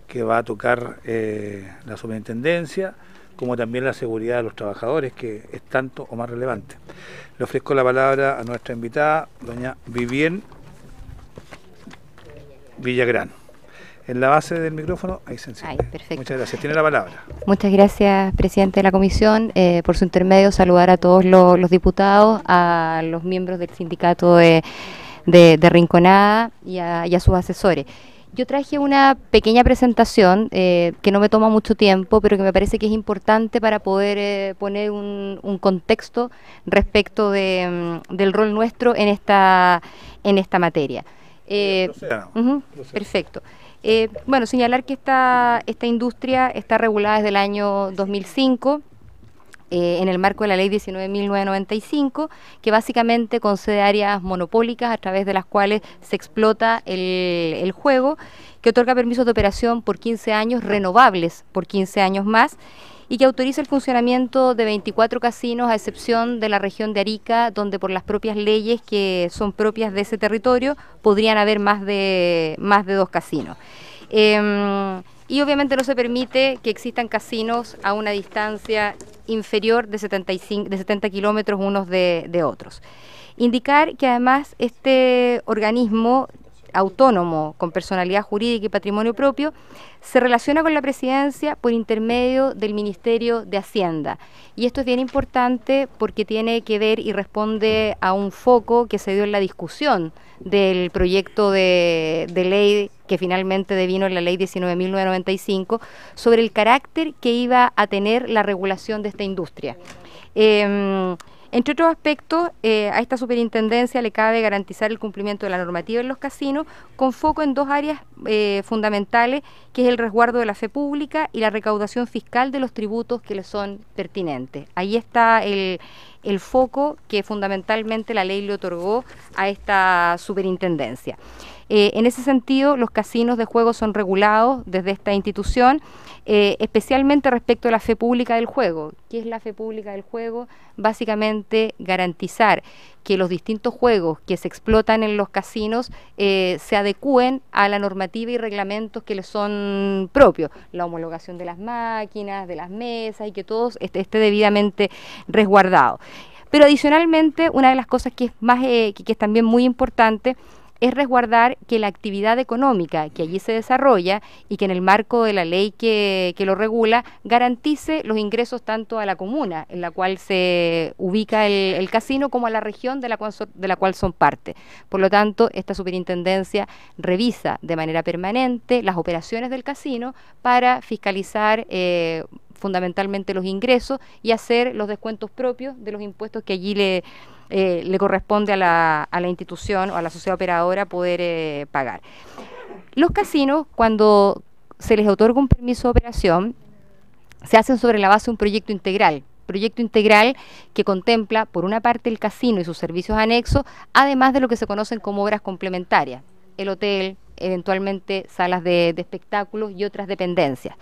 que va a tocar la superintendencia, como también la seguridad de los trabajadores, que es tanto o más relevante. Le ofrezco la palabra a nuestra invitada, doña Vivien Villagrán. En la base del micrófono, ahí se enciende. Perfecto. Muchas gracias. Tiene la palabra. Muchas gracias, presidente de la comisión. Por su intermedio, saludar a todos los diputados, a los miembros del sindicato de Rinconada y a sus asesores. Yo traje una pequeña presentación que no me toma mucho tiempo, pero que me parece que es importante para poder poner un contexto respecto del rol nuestro en esta materia. Perfecto. Bueno, señalar que esta industria está regulada desde el año 2005 en el marco de la ley 19.995, que básicamente concede áreas monopólicas a través de las cuales se explota el juego, que otorga permisos de operación por 15 años, renovables por 15 años más, y que autoriza el funcionamiento de 24 casinos, a excepción de la región de Arica, donde por las propias leyes que son propias de ese territorio podrían haber más de 2 casinos. Y obviamente no se permite que existan casinos a una distancia inferior de 70 kilómetros unos de otros. Indicar que además este organismo autónomo, con personalidad jurídica y patrimonio propio, se relaciona con la presidencia por intermedio del Ministerio de Hacienda. Y esto es bien importante porque tiene que ver y responde a un foco que se dio en la discusión del proyecto de ley que finalmente devino en la ley 19.995 sobre el carácter que iba a tener la regulación de esta industria. Entre otros aspectos, a esta superintendencia le cabe garantizar el cumplimiento de la normativa en los casinos, con foco en 2 áreas fundamentales, que es el resguardo de la fe pública y la recaudación fiscal de los tributos que le son pertinentes. Ahí está el foco que fundamentalmente la ley le otorgó a esta superintendencia. En ese sentido, los casinos de juego son regulados desde esta institución, especialmente respecto a la fe pública del juego. ¿Qué es la fe pública del juego? Básicamente garantizar que los distintos juegos que se explotan en los casinos se adecúen a la normativa y reglamentos que les son propios, la homologación de las máquinas, de las mesas, y que todo esté debidamente resguardado. Pero adicionalmente, una de las cosas que es también muy importante es resguardar que la actividad económica que allí se desarrolla y que en el marco de la ley que lo regula garantice los ingresos tanto a la comuna en la cual se ubica el casino como a la región de la cual son parte. Por lo tanto, esta superintendencia revisa de manera permanente las operaciones del casino para fiscalizar fundamentalmente los ingresos y hacer los descuentos propios de los impuestos que allí le corresponde a la institución o a la sociedad operadora poder pagar. Los casinos, cuando se les otorga un permiso de operación, se hacen sobre la base de un proyecto integral que contempla, por una parte, el casino y sus servicios anexos, además de lo que se conocen como obras complementarias, el hotel, eventualmente salas de espectáculos y otras dependencias.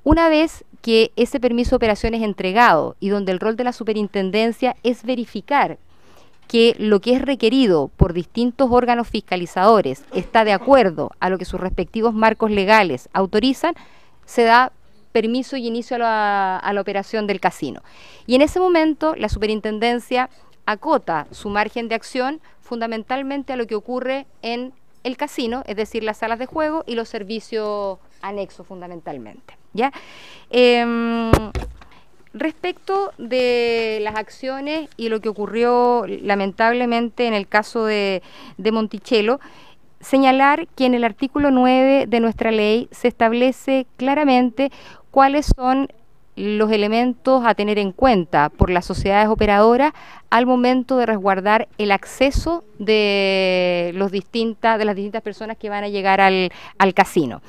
Una vez que ese permiso de operación es entregado y donde el rol de la superintendencia es verificar que lo que es requerido por distintos órganos fiscalizadores está de acuerdo a lo que sus respectivos marcos legales autorizan, se da permiso y inicio a la operación del casino. Y en ese momento la superintendencia acota su margen de acción fundamentalmente a lo que ocurre en el casino, es decir, las salas de juego y los servicios anexos fundamentalmente, ¿ya? Respecto de las acciones y lo que ocurrió lamentablemente en el caso de Monticello, señalar que en el artículo 9 de nuestra ley se establece claramente cuáles son los elementos a tener en cuenta por las sociedades operadoras al momento de resguardar el acceso de las distintas personas que van a llegar al casino.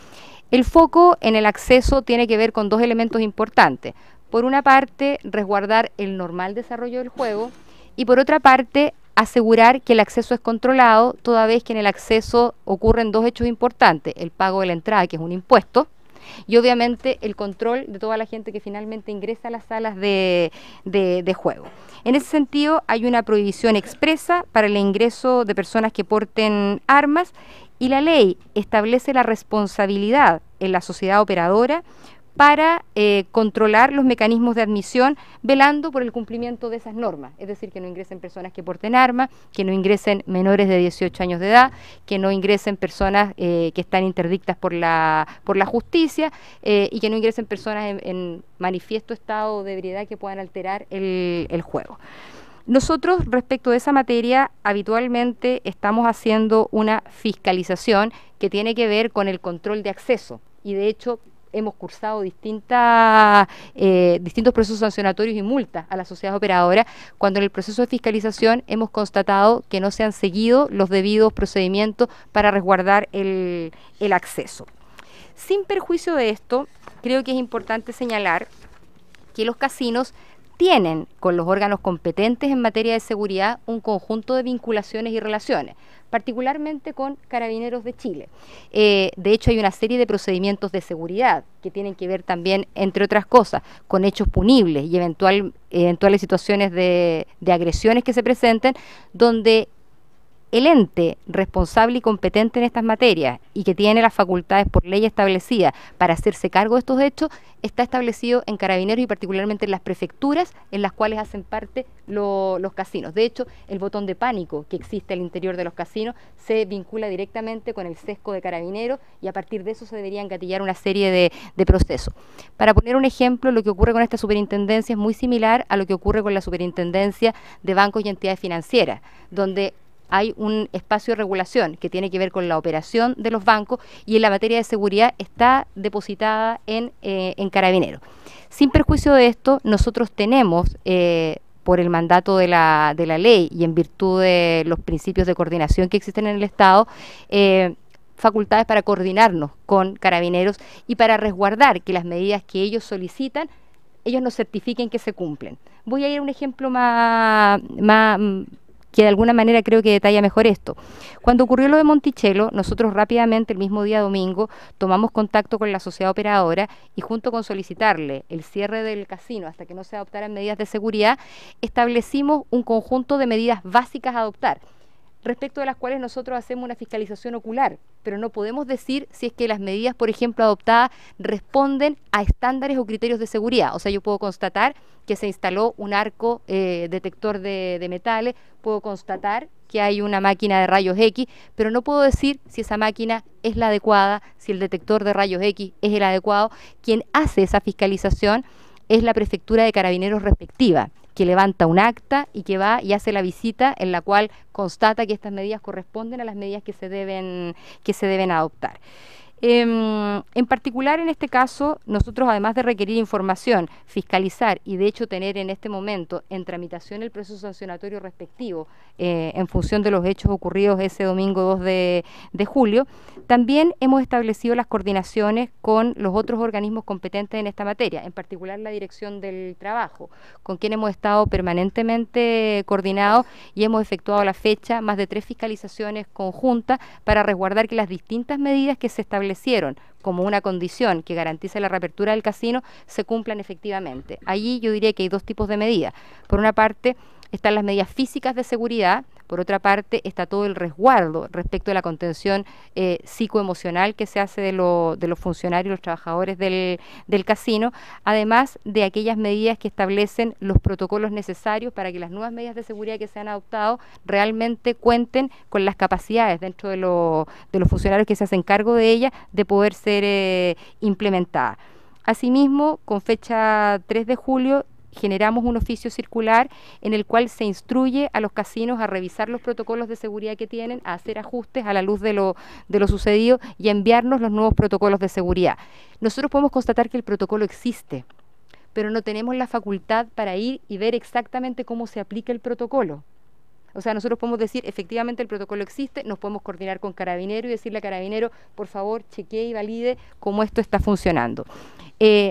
El foco en el acceso tiene que ver con dos elementos importantes. Por una parte, resguardar el normal desarrollo del juego y por otra parte, asegurar que el acceso es controlado, toda vez que en el acceso ocurren dos hechos importantes: el pago de la entrada, que es un impuesto, y obviamente el control de toda la gente que finalmente ingresa a las salas de juego. En ese sentido, hay una prohibición expresa para el ingreso de personas que porten armas y la ley establece la responsabilidad en la sociedad operadora para controlar los mecanismos de admisión, velando por el cumplimiento de esas normas, es decir, que no ingresen personas que porten armas, que no ingresen menores de 18 años de edad, que no ingresen personas que están interdictas por la justicia y que no ingresen personas en manifiesto estado de ebriedad que puedan alterar el juego. Nosotros, respecto de esa materia, habitualmente estamos haciendo una fiscalización que tiene que ver con el control de acceso y, de hecho, hemos cursado distintos procesos sancionatorios y multas a la sociedad operadora cuando en el proceso de fiscalización hemos constatado que no se han seguido los debidos procedimientos para resguardar el acceso. Sin perjuicio de esto, creo que es importante señalar que los casinos tienen con los órganos competentes en materia de seguridad un conjunto de vinculaciones y relaciones, particularmente con Carabineros de Chile. De hecho, hay una serie de procedimientos de seguridad que tienen que ver también, entre otras cosas, con hechos punibles y eventuales situaciones de agresiones que se presenten, donde el ente responsable y competente en estas materias y que tiene las facultades por ley establecidas para hacerse cargo de estos hechos está establecido en Carabineros y particularmente en las prefecturas en las cuales hacen parte los casinos. De hecho, el botón de pánico que existe al interior de los casinos se vincula directamente con el sesco de Carabineros y a partir de eso se deberían engatillar una serie de procesos. Para poner un ejemplo, lo que ocurre con esta superintendencia es muy similar a lo que ocurre con la superintendencia de bancos y entidades financieras, donde hay un espacio de regulación que tiene que ver con la operación de los bancos y en la materia de seguridad está depositada en Carabineros. Sin perjuicio de esto, nosotros tenemos, por el mandato de la ley y en virtud de los principios de coordinación que existen en el Estado, facultades para coordinarnos con Carabineros y para resguardar que las medidas que ellos solicitan, ellos nos certifiquen que se cumplen. Voy a ir a un ejemplo más que de alguna manera creo que detalla mejor esto. Cuando ocurrió lo de Monticello, nosotros rápidamente, el mismo día domingo, tomamos contacto con la sociedad operadora y junto con solicitarle el cierre del casino hasta que no se adoptaran medidas de seguridad, establecimos un conjunto de medidas básicas a adoptar, respecto de las cuales nosotros hacemos una fiscalización ocular, pero no podemos decir si es que las medidas, por ejemplo, adoptadas responden a estándares o criterios de seguridad. O sea, yo puedo constatar que se instaló un arco detector de metales, puedo constatar que hay una máquina de rayos X, pero no puedo decir si esa máquina es la adecuada, si el detector de rayos X es el adecuado. Quien hace esa fiscalización es la prefectura de Carabineros respectiva, que levanta un acta y que va y hace la visita en la cual constata que estas medidas corresponden a las medidas que se deben adoptar. En particular, en este caso, nosotros, además de requerir información, fiscalizar y de hecho tener en este momento en tramitación el proceso sancionatorio respectivo en función de los hechos ocurridos ese domingo 2 de julio, también hemos establecido las coordinaciones con los otros organismos competentes en esta materia, en particular la Dirección del Trabajo, con quien hemos estado permanentemente coordinados y hemos efectuado a la fecha más de 3 fiscalizaciones conjuntas para resguardar que las distintas medidas que se establecieron como una condición que garantiza la reapertura del casino se cumplan efectivamente. Allí yo diría que hay 2 tipos de medidas. Por una parte están las medidas físicas de seguridad, por otra parte está todo el resguardo respecto a la contención psicoemocional que se hace de los funcionarios y los trabajadores del casino, además de aquellas medidas que establecen los protocolos necesarios para que las nuevas medidas de seguridad que se han adoptado realmente cuenten con las capacidades dentro de los funcionarios que se hacen cargo de ellas de poder ser implementadas. Asimismo, con fecha 3 de julio, generamos un oficio circular en el cual se instruye a los casinos a revisar los protocolos de seguridad que tienen, a hacer ajustes a la luz de lo sucedido y a enviarnos los nuevos protocolos de seguridad. Nosotros podemos constatar que el protocolo existe, pero no tenemos la facultad para ir y ver exactamente cómo se aplica el protocolo. O sea, nosotros podemos decir, efectivamente el protocolo existe, nos podemos coordinar con Carabinero y decirle a Carabinero, por favor, chequee y valide cómo esto está funcionando.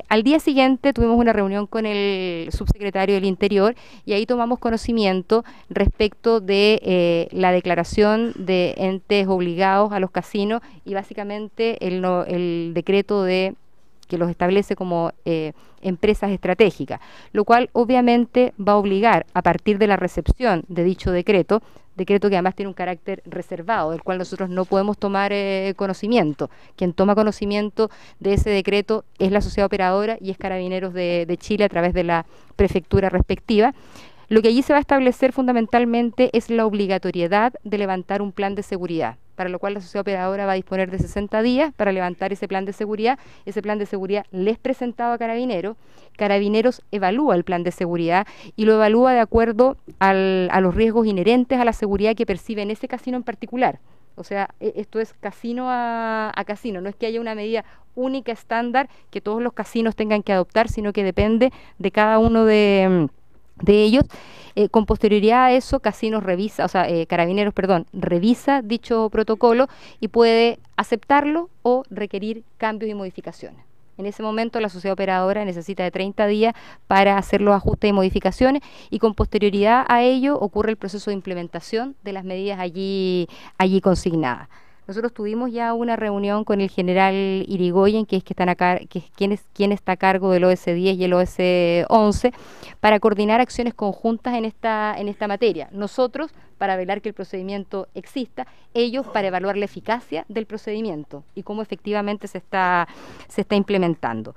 Al día siguiente tuvimos una reunión con el subsecretario del Interior y ahí tomamos conocimiento respecto de la declaración de entes obligados a los casinos y básicamente el decreto que los establece como empresas estratégicas, lo cual obviamente va a obligar a partir de la recepción de dicho decreto que además tiene un carácter reservado, del cual nosotros no podemos tomar conocimiento. Quien toma conocimiento de ese decreto es la sociedad operadora y es Carabineros de Chile a través de la prefectura respectiva. Lo que allí se va a establecer fundamentalmente es la obligatoriedad de levantar un plan de seguridad, para lo cual la sociedad operadora va a disponer de 60 días para levantar ese plan de seguridad. Ese plan de seguridad les presentaba a Carabineros. Carabineros evalúa el plan de seguridad y lo evalúa de acuerdo a los riesgos inherentes a la seguridad que percibe en ese casino en particular. O sea, esto es casino a casino, no es que haya una medida única estándar que todos los casinos tengan que adoptar, sino que depende de cada uno de ellos. Con posterioridad a eso, Carabineros revisa dicho protocolo y puede aceptarlo o requerir cambios y modificaciones. En ese momento la sociedad operadora necesita de 30 días para hacer los ajustes y modificaciones y con posterioridad a ello ocurre el proceso de implementación de las medidas allí consignadas. Nosotros tuvimos ya una reunión con el general Irigoyen, que es quien está a cargo del OS10 y el OS11, para coordinar acciones conjuntas en esta materia. Nosotros, para velar que el procedimiento exista, ellos para evaluar la eficacia del procedimiento y cómo efectivamente se está implementando.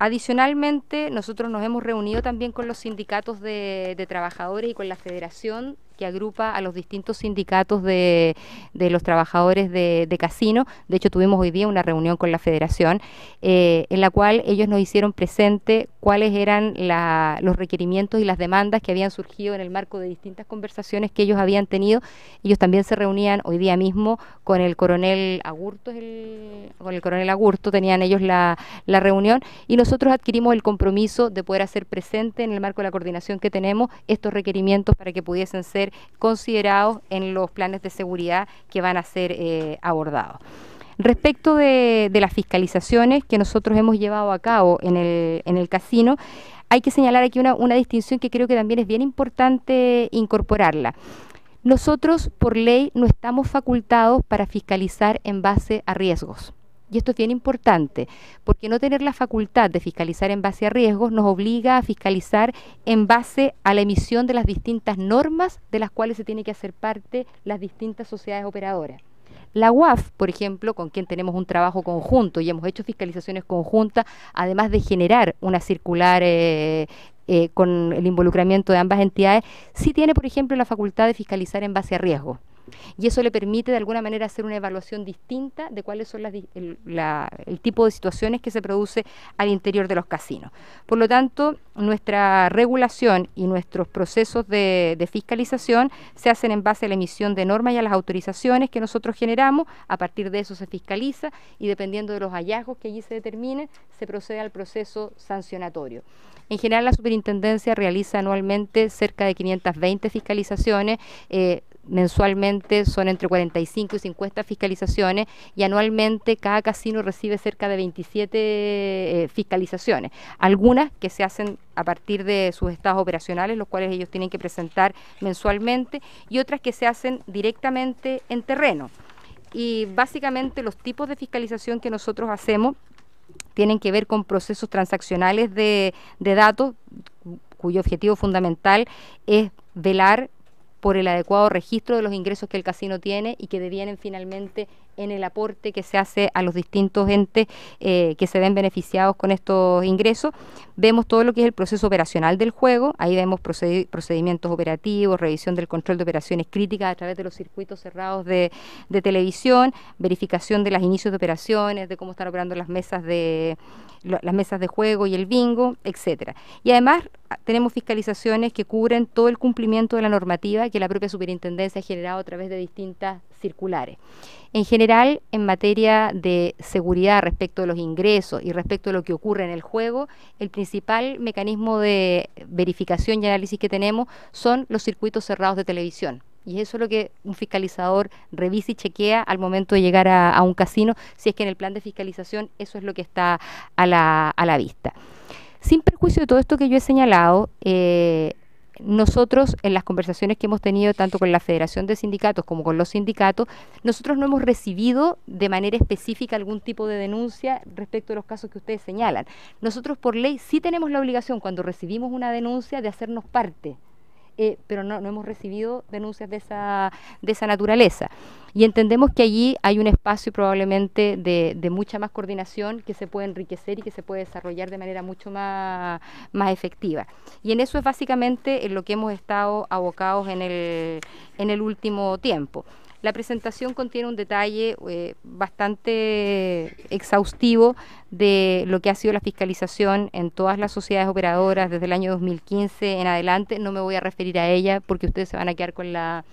Adicionalmente, nosotros nos hemos reunido también con los sindicatos de trabajadores y con la federación que agrupa a los distintos sindicatos de los trabajadores de casino. De hecho, tuvimos hoy día una reunión con la federación en la cual ellos nos hicieron presente cuáles eran los requerimientos y las demandas que habían surgido en el marco de distintas conversaciones que ellos habían tenido. Ellos también se reunían hoy día mismo con el coronel Agurto, tenían ellos la reunión y nosotros adquirimos el compromiso de poder hacer presente en el marco de la coordinación que tenemos estos requerimientos para que pudiesen ser considerados en los planes de seguridad que van a ser abordados. Respecto de las fiscalizaciones que nosotros hemos llevado a cabo en el casino, hay que señalar aquí una distinción que creo que también es bien importante incorporarla. Nosotros, por ley, no estamos facultados para fiscalizar en base a riesgos. Y esto es bien importante, porque no tener la facultad de fiscalizar en base a riesgos nos obliga a fiscalizar en base a la emisión de las distintas normas de las cuales se tiene que hacer parte las distintas sociedades operadoras. La UAF, por ejemplo, con quien tenemos un trabajo conjunto y hemos hecho fiscalizaciones conjuntas, además de generar una circular con el involucramiento de ambas entidades, sí tiene, por ejemplo, la facultad de fiscalizar en base a riesgos. Y eso le permite de alguna manera hacer una evaluación distinta de cuáles son el tipo de situaciones que se produce al interior de los casinos. Por lo tanto, nuestra regulación y nuestros procesos de fiscalización se hacen en base a la emisión de normas y a las autorizaciones que nosotros generamos. A partir de eso se fiscaliza y dependiendo de los hallazgos que allí se determinen, se procede al proceso sancionatorio. En general, la Superintendencia realiza anualmente cerca de 520 fiscalizaciones, mensualmente son entre 45 y 50 fiscalizaciones y anualmente cada casino recibe cerca de 27 fiscalizaciones, algunas que se hacen a partir de sus estados operacionales, los cuales ellos tienen que presentar mensualmente, y otras que se hacen directamente en terreno. Y básicamente los tipos de fiscalización que nosotros hacemos tienen que ver con procesos transaccionales de datos, cuyo objetivo fundamental es velar por el adecuado registro de los ingresos que el casino tiene y que devienen finalmente en el aporte que se hace a los distintos entes que se ven beneficiados con estos ingresos. Vemos todo lo que es el proceso operacional del juego, ahí vemos procedimientos operativos, revisión del control de operaciones críticas a través de los circuitos cerrados de televisión, verificación de los inicios de operaciones, de cómo están operando las mesas de juego y el bingo, etcétera. Y además tenemos fiscalizaciones que cubren todo el cumplimiento de la normativa que la propia Superintendencia ha generado a través de distintas circulares. En general, en materia de seguridad respecto de los ingresos y respecto de lo que ocurre en el juego, el principal mecanismo de verificación y análisis que tenemos son los circuitos cerrados de televisión. Y eso es lo que un fiscalizador revisa y chequea al momento de llegar a un casino, si es que en el plan de fiscalización eso es lo que está a la vista. Sin perjuicio de todo esto que yo he señalado, nosotros en las conversaciones que hemos tenido tanto con la Federación de Sindicatos como con los sindicatos, nosotros no hemos recibido de manera específica algún tipo de denuncia respecto a los casos que ustedes señalan. Nosotros por ley sí tenemos la obligación cuando recibimos una denuncia de hacernos parte. Pero no hemos recibido denuncias de esa naturaleza. Y entendemos que allí hay un espacio probablemente de mucha más coordinación que se puede enriquecer y que se puede desarrollar de manera mucho más efectiva. Y en eso es básicamente en lo que hemos estado abocados en el último tiempo. La presentación contiene un detalle bastante exhaustivo de lo que ha sido la fiscalización en todas las sociedades operadoras desde el año 2015 en adelante. No me voy a referir a ella porque ustedes se van a quedar con la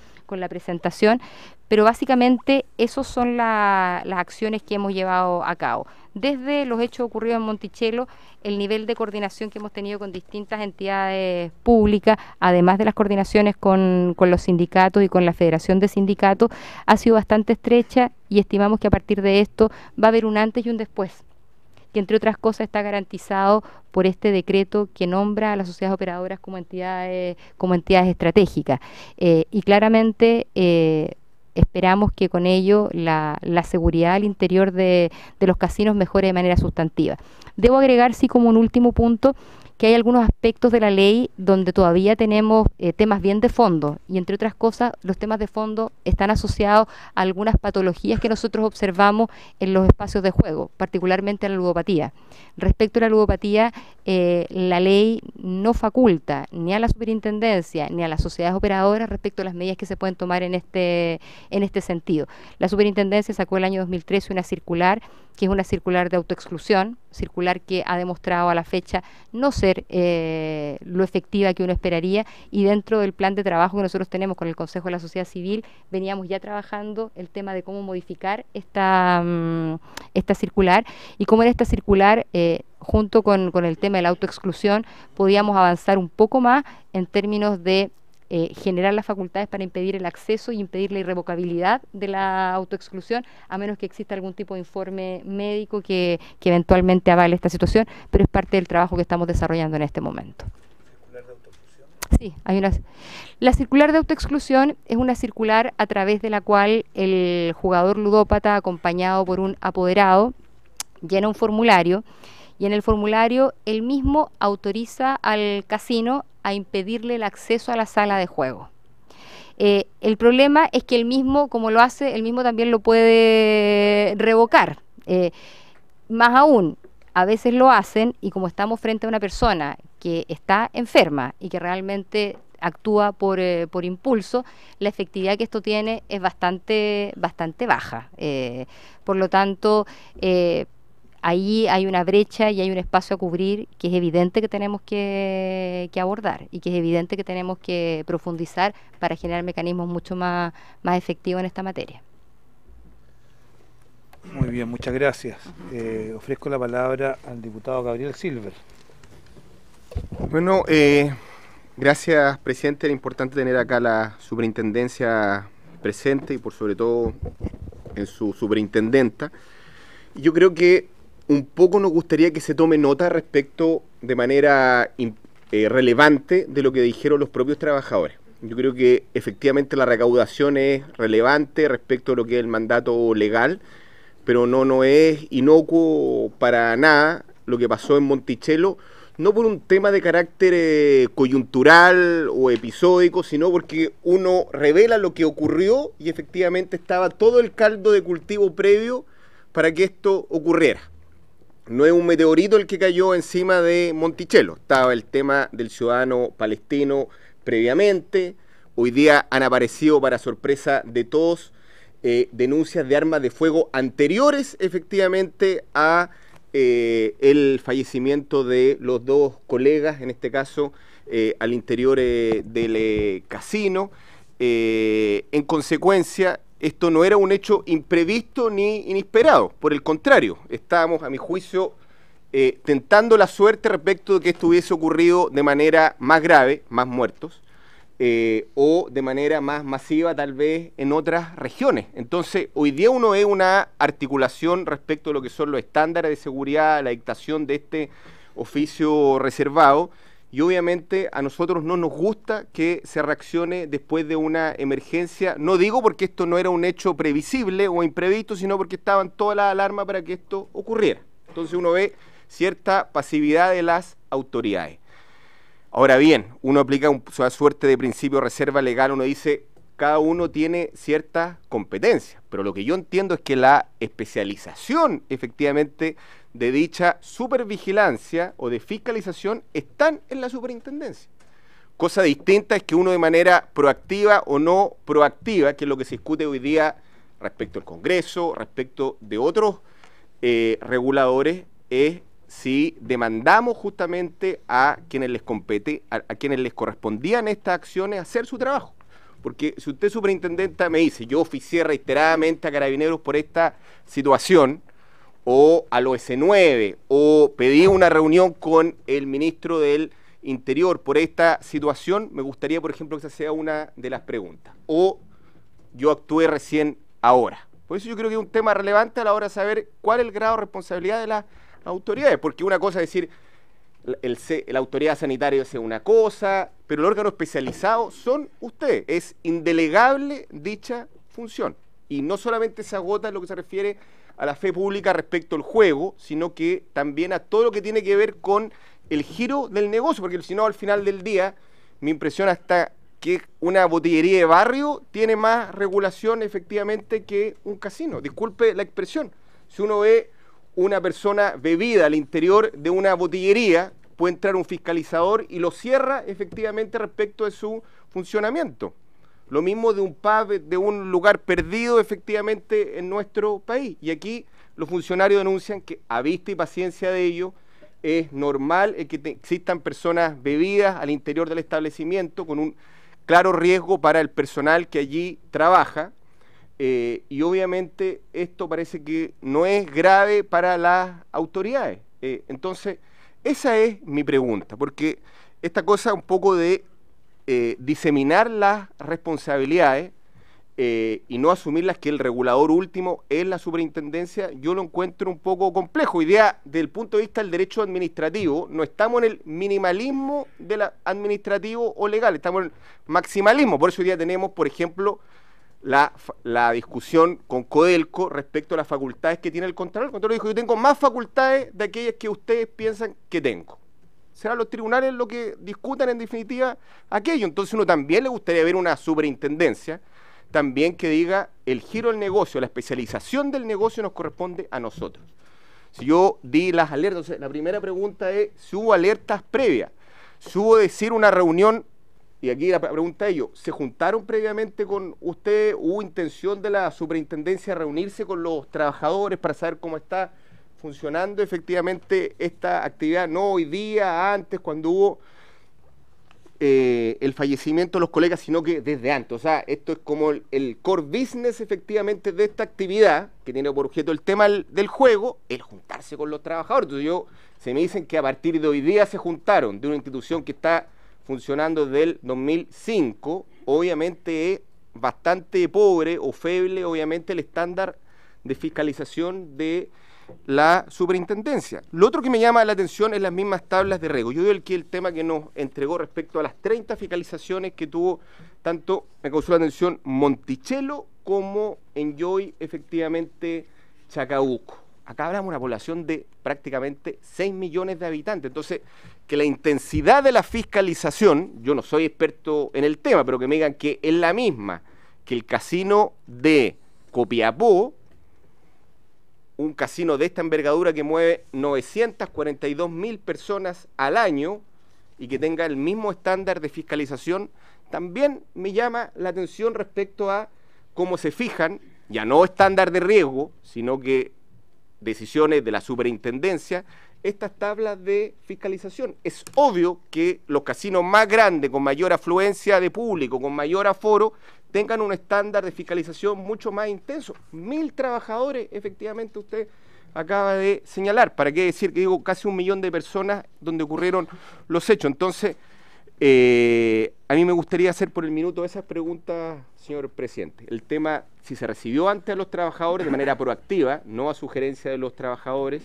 presentación, pero básicamente esas son las acciones que hemos llevado a cabo. Desde los hechos ocurridos en Monticello, el nivel de coordinación que hemos tenido con distintas entidades públicas, además de las coordinaciones con los sindicatos y con la Federación de Sindicatos, ha sido bastante estrecha y estimamos que a partir de esto va a haber un antes y un después, que entre otras cosas está garantizado por este decreto que nombra a las sociedades operadoras como entidades estratégicas. Y claramente esperamos que con ello la seguridad al interior de los casinos mejore de manera sustantiva. Debo agregar, sí, como un último punto, que hay algunos aspectos de la ley donde todavía tenemos temas bien de fondo, y entre otras cosas los temas de fondo están asociados a algunas patologías que nosotros observamos en los espacios de juego, particularmente en la ludopatía. Respecto a la ludopatía, la ley no faculta ni a la Superintendencia ni a las sociedades operadoras respecto a las medidas que se pueden tomar en este sentido. La Superintendencia sacó el año 2013 una circular, que es una circular de autoexclusión, circular que ha demostrado a la fecha no ser lo efectiva que uno esperaría, y dentro del plan de trabajo que nosotros tenemos con el Consejo de la Sociedad Civil veníamos ya trabajando el tema de cómo modificar esta circular, y cómo en esta circular junto con el tema de la autoexclusión podíamos avanzar un poco más en términos de generar las facultades para impedir el acceso y impedir la irrevocabilidad de la autoexclusión, a menos que exista algún tipo de informe médico que eventualmente avale esta situación, pero es parte del trabajo que estamos desarrollando en este momento. Sí, la circular de autoexclusión es una circular a través de la cual el jugador ludópata, acompañado por un apoderado, llena un formulario, y en el formulario él mismo autoriza al casino a impedirle el acceso a la sala de juego. El problema es que él mismo, como lo hace, él mismo también lo puede revocar. Más aún, a veces lo hacen, y como estamos frente a una persona que está enferma y que realmente actúa por impulso, la efectividad que esto tiene es bastante baja. Por lo tanto, ahí hay una brecha y hay un espacio a cubrir que es evidente que tenemos que abordar y que es evidente que tenemos que profundizar para generar mecanismos mucho más efectivos en esta materia. Muy bien, muchas gracias. Ofrezco la palabra al diputado Gabriel Silver. Bueno, gracias, presidente. Era importante tener acá la superintendencia presente y por sobre todo en su superintendenta. Yo creo que un poco nos gustaría que se tome nota respecto de manera relevante de lo que dijeron los propios trabajadores. Yo creo que efectivamente la recaudación es relevante respecto a lo que es el mandato legal, pero no es inocuo para nada lo que pasó en Monticello, no por un tema de carácter coyuntural o episódico, sino porque uno revela lo que ocurrió y efectivamente estaba todo el caldo de cultivo previo para que esto ocurriera. No es un meteorito el que cayó encima de Monticello, estaba el tema del ciudadano palestino previamente. Hoy día han aparecido, para sorpresa de todos, denuncias de armas de fuego anteriores efectivamente a el fallecimiento de los dos colegas, en este caso al interior del casino. En consecuencia, esto no era un hecho imprevisto ni inesperado, por el contrario, estábamos, a mi juicio, tentando la suerte respecto de que esto hubiese ocurrido de manera más grave, más muertos, o de manera más masiva tal vez en otras regiones. Entonces, hoy día uno ve una articulación respecto a lo que son los estándares de seguridad, la dictación de este oficio reservado, y obviamente a nosotros no nos gusta que se reaccione después de una emergencia. No digo porque esto no era un hecho previsible o imprevisto, sino porque estaban todas las alarmas para que esto ocurriera. Entonces uno ve cierta pasividad de las autoridades. Ahora bien, uno aplica una suerte de principio de reserva legal, uno dice, cada uno tiene ciertas competencias, pero lo que yo entiendo es que la especialización efectivamente de dicha supervigilancia o de fiscalización están en la superintendencia. Cosa distinta es que uno de manera proactiva o no proactiva, que es lo que se discute hoy día respecto al Congreso, respecto de otros reguladores, es si demandamos justamente a quienes les compete, a quienes les correspondían estas acciones hacer su trabajo. Porque si usted, superintendenta, me dice, yo oficié reiteradamente a Carabineros por esta situación, o al OS9, o pedí una reunión con el ministro del Interior por esta situación, me gustaría, por ejemplo, que esa sea una de las preguntas. O yo actué recién ahora. Por eso yo creo que es un tema relevante a la hora de saber cuál es el grado de responsabilidad de las autoridades, porque una cosa es decir, la autoridad sanitaria es una cosa, pero el órgano especializado son ustedes, es indelegable dicha función, y no solamente se agota en lo que se refiere a la fe pública respecto al juego, sino que también a todo lo que tiene que ver con el giro del negocio, porque si no, al final del día, mi impresión hasta que una botillería de barrio tiene más regulación efectivamente que un casino, disculpe la expresión. Si uno ve una persona bebida al interior de una botillería, puede entrar un fiscalizador y lo cierra efectivamente respecto de su funcionamiento. Lo mismo de un pub, de un lugar perdido efectivamente en nuestro país. Y aquí los funcionarios denuncian que a vista y paciencia de ello es normal que existan personas bebidas al interior del establecimiento con un claro riesgo para el personal que allí trabaja. Y obviamente esto parece que no es grave para las autoridades. Entonces, esa es mi pregunta, porque esta cosa un poco de diseminar las responsabilidades y no asumirlas, que el regulador último es la superintendencia, yo lo encuentro un poco complejo. Hoy día, desde el punto de vista del derecho administrativo, no estamos en el minimalismo de administrativo o legal, estamos en el maximalismo. Por eso hoy día tenemos, por ejemplo, la discusión con Codelco respecto a las facultades que tiene el Contralor. El Contralor dijo, yo tengo más facultades de aquellas que ustedes piensan que tengo. Serán los tribunales los que discutan en definitiva aquello. Entonces uno también le gustaría ver una superintendencia también que diga el giro del negocio, la especialización del negocio nos corresponde a nosotros. Si yo di las alertas, entonces la primera pregunta es si hubo alertas previas, si hubo decir una reunión y aquí la pregunta a ellos, ¿se juntaron previamente con usted? ¿Hubo intención de la superintendencia de reunirse con los trabajadores para saber cómo está funcionando efectivamente esta actividad? No hoy día, antes, cuando hubo el fallecimiento de los colegas, sino que desde antes. O sea, esto es como el core business efectivamente de esta actividad, que tiene por objeto el tema del juego, el juntarse con los trabajadores. Entonces se me dicen que a partir de hoy día se juntaron de una institución que está funcionando desde el 2005, obviamente es bastante pobre o feble, obviamente, el estándar de fiscalización de la superintendencia. Lo otro que me llama la atención es las mismas tablas de riesgo. Yo digo el tema que nos entregó respecto a las 30 fiscalizaciones que tuvo, tanto me causó la atención Monticello como Enjoy, efectivamente, Chacabuco. Acá hablamos de una población de prácticamente 6 millones de habitantes. Entonces, que la intensidad de la fiscalización, yo no soy experto en el tema, pero que me digan que es la misma que el casino de Copiapó, un casino de esta envergadura que mueve 942.000 personas al año y que tenga el mismo estándar de fiscalización, también me llama la atención respecto a cómo se fijan, ya no estándar de riesgo, sino que decisiones de la superintendencia, estas tablas de fiscalización. Es obvio que los casinos más grandes, con mayor afluencia de público, con mayor aforo, tengan un estándar de fiscalización mucho más intenso. 1.000 trabajadores, efectivamente, usted acaba de señalar. ¿Para qué decir que digo casi 1 millón de personas donde ocurrieron los hechos? Entonces, a mí me gustaría hacer por el minuto esas preguntas, señor presidente. El tema, si se recibió antes a los trabajadores de manera proactiva, no a sugerencia de los trabajadores,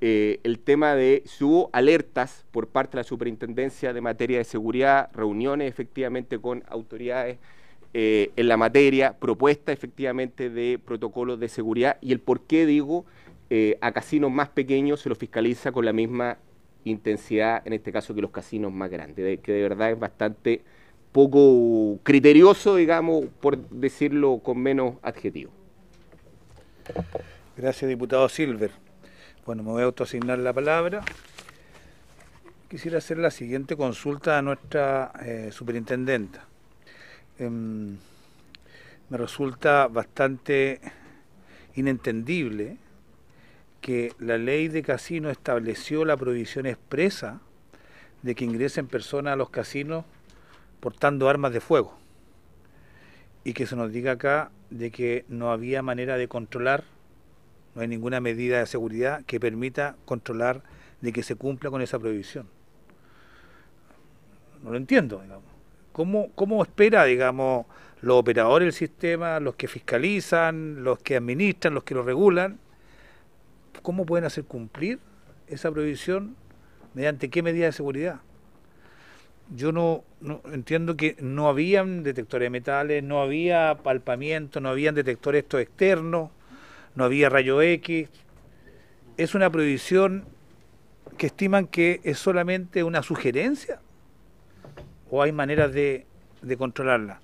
el tema de si hubo alertas por parte de la superintendencia de materia de seguridad, reuniones efectivamente con autoridades en la materia, propuesta efectivamente de protocolos de seguridad, y el por qué, digo, a casinos más pequeños se los fiscaliza con la misma intensidad, en este caso, que los casinos más grandes, que de verdad es bastante poco criterioso, digamos, por decirlo con menos adjetivo. Gracias, diputado Silver. Bueno, me voy a autoasignar la palabra. Quisiera hacer la siguiente consulta a nuestra superintendenta. Me resulta bastante inentendible que la ley de casinos estableció la prohibición expresa de que ingresen personas a los casinos portando armas de fuego, y que se nos diga acá de que no había manera de controlar, no hay ninguna medida de seguridad que permita controlar de que se cumpla con esa prohibición. No lo entiendo, digamos. ¿Cómo espera, digamos, los operadores del sistema, los que fiscalizan, los que administran, los que lo regulan, cómo pueden hacer cumplir esa prohibición? ¿Mediante qué medida de seguridad? Yo no entiendo que no habían detectores de metales, no había palpamiento, no habían detectores estos externos, no había rayo X. ¿Es una prohibición que estiman que es solamente una sugerencia? ¿O hay maneras de controlarla?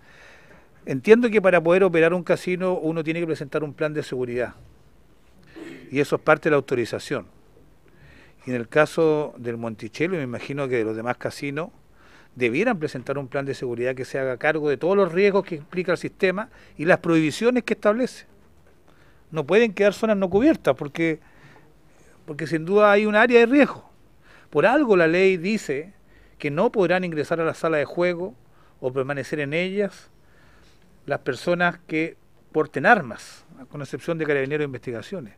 Entiendo que para poder operar un casino uno tiene que presentar un plan de seguridad, y eso es parte de la autorización. Y en el caso del Monticello, me imagino que de los demás casinos debieran presentar un plan de seguridad que se haga cargo de todos los riesgos que implica el sistema y las prohibiciones que establece. No pueden quedar zonas no cubiertas porque sin duda hay un área de riesgo. Por algo la ley dice que no podrán ingresar a la sala de juego o permanecer en ellas las personas que porten armas, con excepción de Carabineros de Investigaciones.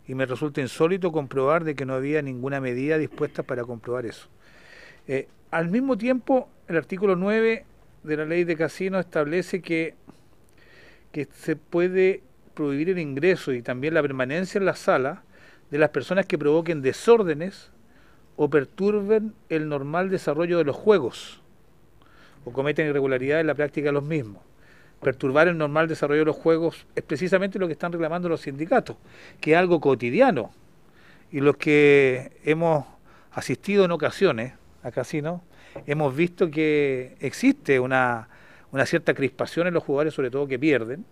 Y me resulta insólito comprobar de que no había ninguna medida dispuesta para comprobar eso. Al mismo tiempo, el artículo 9 de la ley de casinos establece que se puede prohibir el ingreso y también la permanencia en la sala de las personas que provoquen desórdenes o perturben el normal desarrollo de los juegos o cometen irregularidades en la práctica de los mismos. Perturbar el normal desarrollo de los juegos es precisamente lo que están reclamando los sindicatos, que es algo cotidiano, y los que hemos asistido en ocasiones a casinos hemos visto que existe una cierta crispación en los jugadores, sobre todo que pierden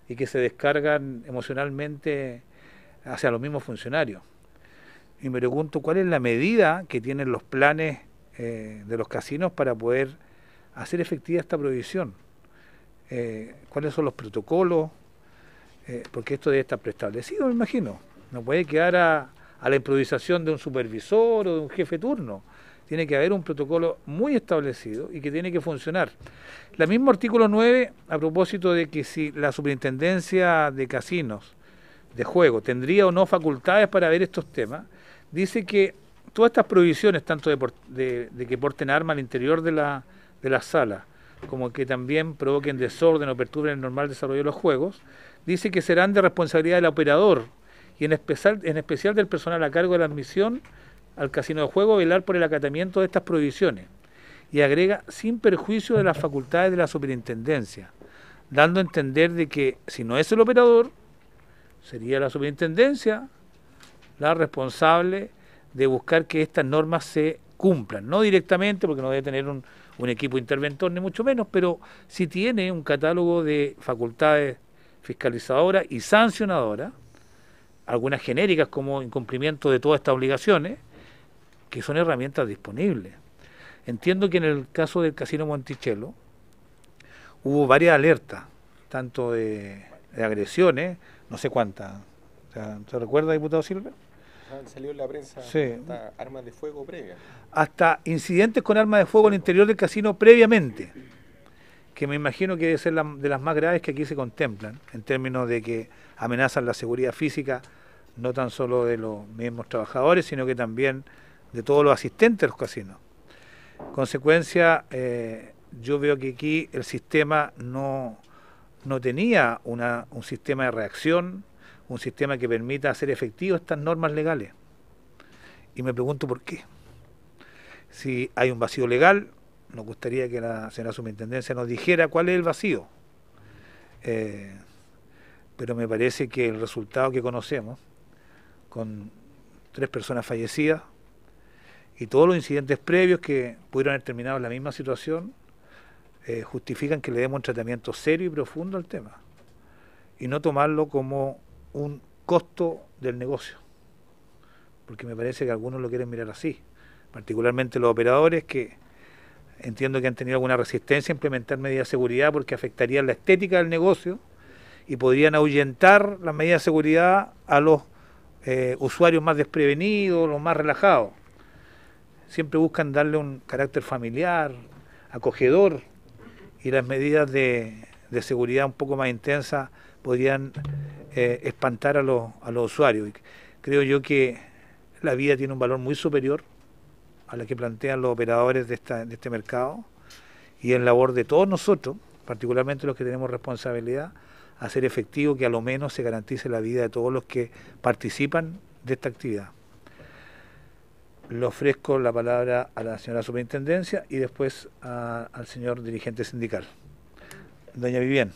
y que se descargan emocionalmente hacia los mismos funcionarios. Y me pregunto cuál es la medida que tienen los planes de los casinos para poder hacer efectiva esta prohibición. ¿Cuáles son los protocolos? Porque esto debe estar preestablecido, me imagino. No puede quedar a la improvisación de un supervisor o de un jefe de turno. Tiene que haber un protocolo muy establecido y que tiene que funcionar. El mismo artículo 9, a propósito de que si la superintendencia de casinos de juego tendría o no facultades para ver estos temas, dice que todas estas prohibiciones, tanto de que porten armas al interior de la sala, como que también provoquen desorden o perturben el normal desarrollo de los juegos, dice que serán de responsabilidad del operador y en especial del personal a cargo de la admisión al casino de juego velar por el acatamiento de estas prohibiciones. Y agrega, sin perjuicio de las facultades de la superintendencia, dando a entender de que si no es el operador, sería la superintendencia la responsable de buscar que estas normas se cumplan, no directamente porque no debe tener un equipo interventor ni mucho menos, pero sí tiene un catálogo de facultades fiscalizadoras y sancionadoras, algunas genéricas como incumplimiento de todas estas obligaciones, que son herramientas disponibles. Entiendo que en el caso del Casino Monticello hubo varias alertas, tanto de agresiones, no sé cuántas. ¿Se recuerda, diputado Silva? Han salido en la prensa hasta armas de fuego previas. Hasta incidentes con armas de fuego al interior del casino previamente, que me imagino que debe ser de las más graves que aquí se contemplan, en términos de que amenazan la seguridad física, no tan solo de los mismos trabajadores, sino que también de todos los asistentes a los casinos. Consecuencia, yo veo que aquí el sistema no tenía un sistema de reacción, un sistema que permita hacer efectivo estas normas legales. Y me pregunto por qué. Si hay un vacío legal, nos gustaría que la señora superintendencia nos dijera cuál es el vacío. Pero me parece que el resultado que conocemos, con 3 personas fallecidas y todos los incidentes previos que pudieron haber terminado en la misma situación, justifican que le demos un tratamiento serio y profundo al tema y no tomarlo como un costo del negocio, porque me parece que algunos lo quieren mirar así, particularmente los operadores, que entiendo que han tenido alguna resistencia a implementar medidas de seguridad porque afectarían la estética del negocio y podrían ahuyentar las medidas de seguridad a los usuarios más desprevenidos, los más relajados. Siempre buscan darle un carácter familiar, acogedor, y las medidas de seguridad un poco más intensas podrían espantar a los usuarios. Y creo yo que la vida tiene un valor muy superior a la que plantean los operadores de este mercado, y es labor de todos nosotros, particularmente los que tenemos responsabilidad, hacer efectivo que a lo menos se garantice la vida de todos los que participan de esta actividad. Le ofrezco la palabra a la señora superintendencia y después al señor dirigente sindical. Doña Vivian.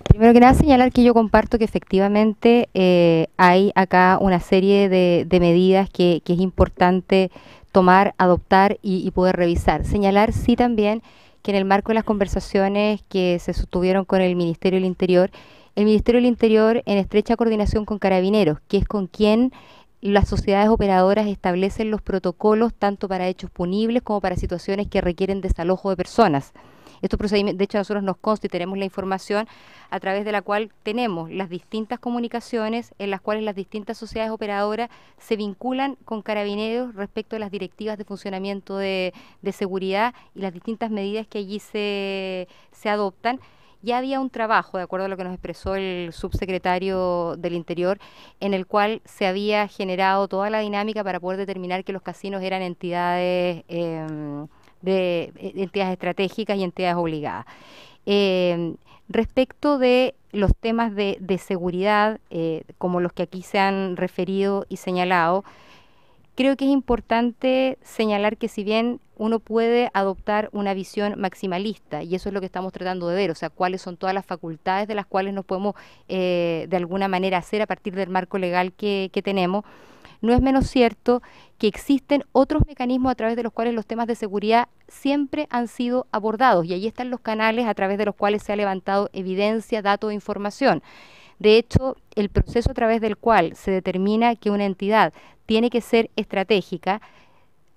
Primero que nada, señalar que yo comparto que efectivamente hay acá una serie de medidas que es importante tomar, adoptar y poder revisar. Señalar sí también que en el marco de las conversaciones que se sostuvieron con el Ministerio del Interior, en estrecha coordinación con Carabineros, que es con quien las sociedades operadoras establecen los protocolos tanto para hechos punibles como para situaciones que requieren desalojo de personas. Estos procedimientos, de hecho, a nosotros nos consta y tenemos la información a través de la cual tenemos las distintas comunicaciones en las cuales las distintas sociedades operadoras se vinculan con Carabineros respecto a las directivas de funcionamiento de seguridad y las distintas medidas que allí se adoptan. Ya había un trabajo, de acuerdo a lo que nos expresó el subsecretario del Interior, en el cual se había generado toda la dinámica para poder determinar que los casinos eran entidades estratégicas y entidades obligadas. Respecto de los temas de seguridad, como los que aquí se han referido y señalado, creo que es importante señalar que si bien uno puede adoptar una visión maximalista, y eso es lo que estamos tratando de ver, o sea, cuáles son todas las facultades de las cuales nos podemos de alguna manera hacer a partir del marco legal que tenemos, no es menos cierto que existen otros mecanismos a través de los cuales los temas de seguridad siempre han sido abordados, y ahí están los canales a través de los cuales se ha levantado evidencia, datos e información. De hecho, el proceso a través del cual se determina que una entidad tiene que ser estratégica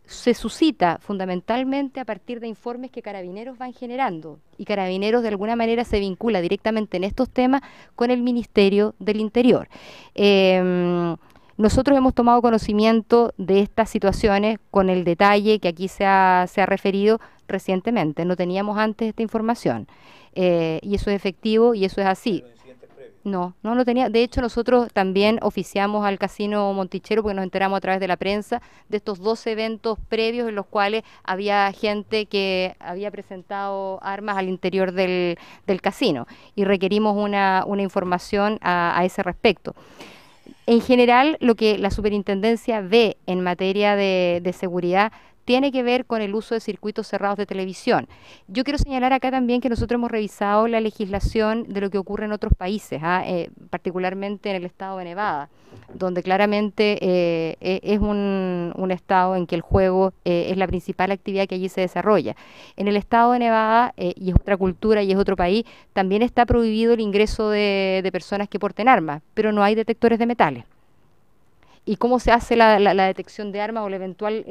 se suscita fundamentalmente a partir de informes que Carabineros van generando, y Carabineros de alguna manera se vincula directamente en estos temas con el Ministerio del Interior. Nosotros hemos tomado conocimiento de estas situaciones con el detalle que aquí se ha referido recientemente. No teníamos antes esta información, y eso es efectivo y eso es así. No lo tenía. De hecho, nosotros también oficiamos al Casino Monticello porque nos enteramos a través de la prensa de estos 2 eventos previos en los cuales había gente que había presentado armas al interior del casino, y requerimos una información a ese respecto. En general, lo que la superintendencia ve en materia de seguridad tiene que ver con el uso de circuitos cerrados de televisión. Yo quiero señalar acá también que nosotros hemos revisado la legislación de lo que ocurre en otros países, particularmente en el estado de Nevada, donde claramente es un estado en que el juego es la principal actividad que allí se desarrolla. En el estado de Nevada, y es otra cultura y es otro país, también está prohibido el ingreso de personas que porten armas, pero no hay detectores de metales. ¿Y cómo se hace la detección de armas o el eventual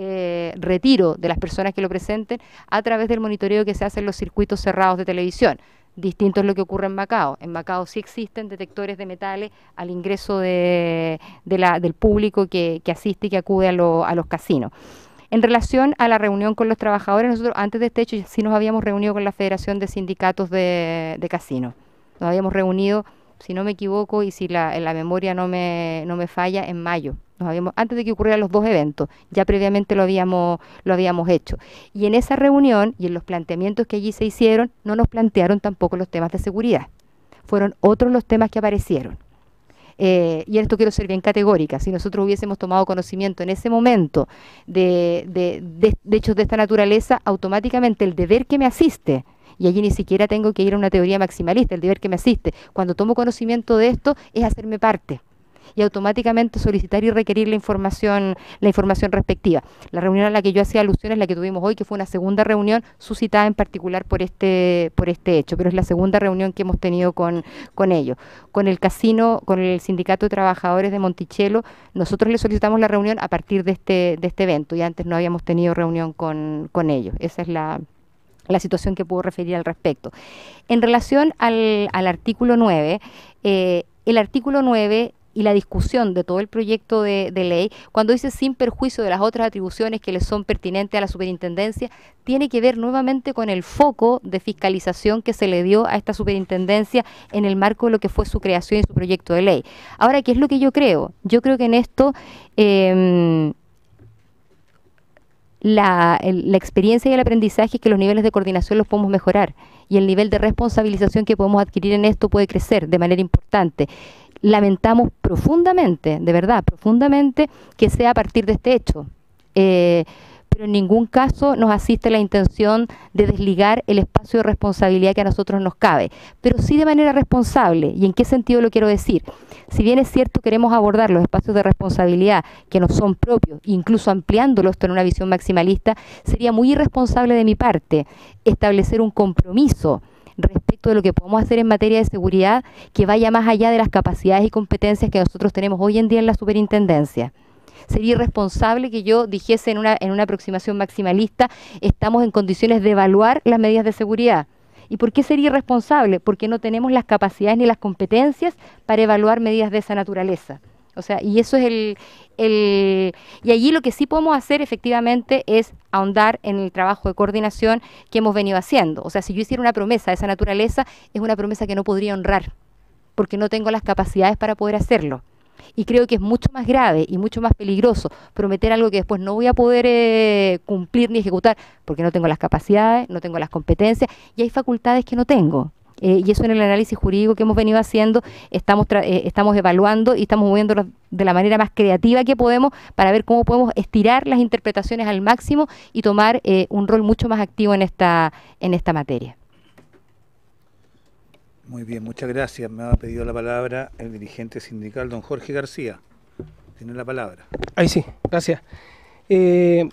retiro de las personas que lo presenten? A través del monitoreo que se hace en los circuitos cerrados de televisión. Distinto es lo que ocurre en Macao. En Macao sí existen detectores de metales al ingreso del público que asiste y que acude a los casinos. En relación a la reunión con los trabajadores, nosotros antes de este hecho sí nos habíamos reunido con la Federación de Sindicatos de Casinos. Nos habíamos reunido, si no me equivoco y si la memoria no me falla, en mayo. Antes de que ocurrieran los 2 eventos, ya previamente lo habíamos hecho. Y en esa reunión y en los planteamientos que allí se hicieron, no nos plantearon tampoco los temas de seguridad. Fueron otros los temas que aparecieron. Y en esto quiero ser bien categórica. Si nosotros hubiésemos tomado conocimiento en ese momento de hechos de esta naturaleza, automáticamente el deber que me asiste, y allí ni siquiera tengo que ir a una teoría maximalista, el deber que me asiste, cuando tomo conocimiento de esto, es hacerme parte y automáticamente solicitar y requerir la información respectiva. La reunión a la que yo hacía alusión es la que tuvimos hoy, que fue una segunda reunión suscitada en particular por este hecho, pero es la segunda reunión que hemos tenido con ellos. Con el casino, con el Sindicato de Trabajadores de Monticello, nosotros le solicitamos la reunión a partir de este evento, y antes no habíamos tenido reunión con ellos. Esa es la situación que puedo referir al respecto. En relación al artículo 9, el artículo 9 y la discusión de todo el proyecto de ley, cuando dice sin perjuicio de las otras atribuciones que le son pertinentes a la superintendencia, tiene que ver nuevamente con el foco de fiscalización que se le dio a esta superintendencia en el marco de lo que fue su creación y su proyecto de ley. Ahora, ¿qué es lo que yo creo? Yo creo que en esto la experiencia y el aprendizaje es que los niveles de coordinación los podemos mejorar, y el nivel de responsabilización que podemos adquirir en esto puede crecer de manera importante. Lamentamos profundamente, de verdad, profundamente, que sea a partir de este hecho. Pero en ningún caso nos asiste la intención de desligar el espacio de responsabilidad que a nosotros nos cabe, pero sí de manera responsable. ¿Y en qué sentido lo quiero decir? Si bien es cierto queremos abordar los espacios de responsabilidad que nos son propios, incluso ampliándolos en una visión maximalista, sería muy irresponsable de mi parte establecer un compromiso respecto de lo que podemos hacer en materia de seguridad que vaya más allá de las capacidades y competencias que nosotros tenemos hoy en día en la superintendencia. Sería irresponsable que yo dijese en una aproximación maximalista, estamos en condiciones de evaluar las medidas de seguridad. ¿Y por qué sería irresponsable? Porque no tenemos las capacidades ni las competencias para evaluar medidas de esa naturaleza. O sea, y eso es y allí lo que sí podemos hacer efectivamente es ahondar en el trabajo de coordinación que hemos venido haciendo. O sea, si yo hiciera una promesa de esa naturaleza, es una promesa que no podría honrar, porque no tengo las capacidades para poder hacerlo. Y creo que es mucho más grave y mucho más peligroso prometer algo que después no voy a poder cumplir ni ejecutar, porque no tengo las capacidades, no tengo las competencias, y hay facultades que no tengo. Y eso en el análisis jurídico que hemos venido haciendo, estamos evaluando y estamos moviéndonos de la manera más creativa que podemos para ver cómo podemos estirar las interpretaciones al máximo y tomar un rol mucho más activo en esta materia. Muy bien, muchas gracias. Me ha pedido la palabra el dirigente sindical, don Jorge García. Tiene la palabra. Ahí sí, gracias. ¿Está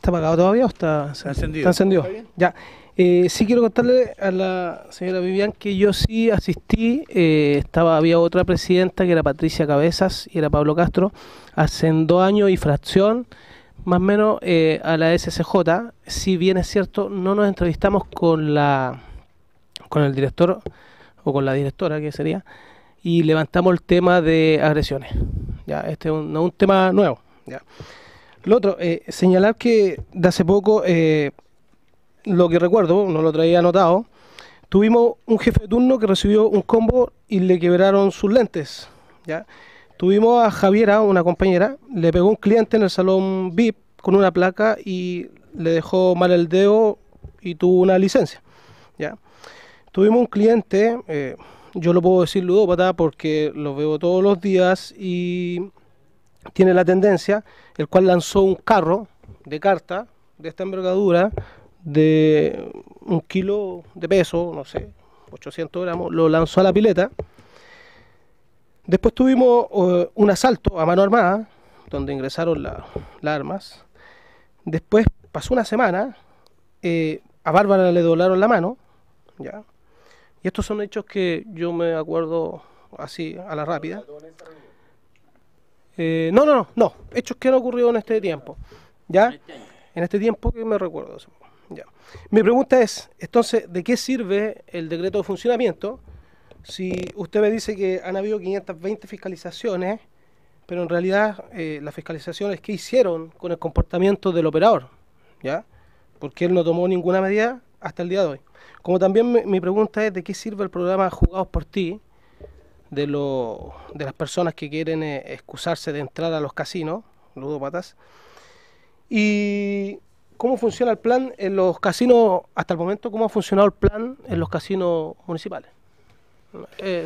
apagado todavía o está encendido? Está encendido. Ya. Sí quiero contarle a la señora Vivian que yo sí asistí, había otra presidenta que era Patricia Cabezas y era Pablo Castro, hace 2 años y fracción, más o menos a la SCJ, si bien es cierto, no nos entrevistamos con el director o con la directora, que sería, y levantamos el tema de agresiones. Ya, este es un tema nuevo. Ya. Lo otro, señalar que de hace poco, lo que recuerdo, no lo traía anotado, tuvimos un jefe de turno que recibió un combo y le quebraron sus lentes. ¿Ya? Tuvimos a Javiera, una compañera, le pegó un cliente en el salón VIP con una placa y le dejó mal el dedo y tuvo una licencia. ¿Ya? Tuvimos un cliente, yo lo puedo decir ludópata porque lo veo todos los días y tiene la tendencia, el cual lanzó un carro de carta de esta envergadura de 1 kilo de peso, no sé, 800 gramos, lo lanzó a la pileta. Después tuvimos un asalto a mano armada, donde ingresaron las armas. Después pasó una semana, a Bárbara le doblaron la mano, ¿ya? Y estos son hechos que yo me acuerdo así, a la rápida. No, hechos que han ocurrido en este tiempo, ¿ya? En este tiempo que me recuerdo. Ya. Mi pregunta es, entonces, ¿de qué sirve el decreto de funcionamiento si usted me dice que han habido 520 fiscalizaciones, pero en realidad las fiscalizaciones que hicieron con el comportamiento del operador? ¿Ya? Porque él no tomó ninguna medida hasta el día de hoy. Como también mi pregunta es, ¿de qué sirve el programa Jugados por Ti de las personas que quieren excusarse de entrar a los casinos, ludópatas? Y ¿cómo funciona el plan en los casinos, hasta el momento, cómo ha funcionado el plan en los casinos municipales?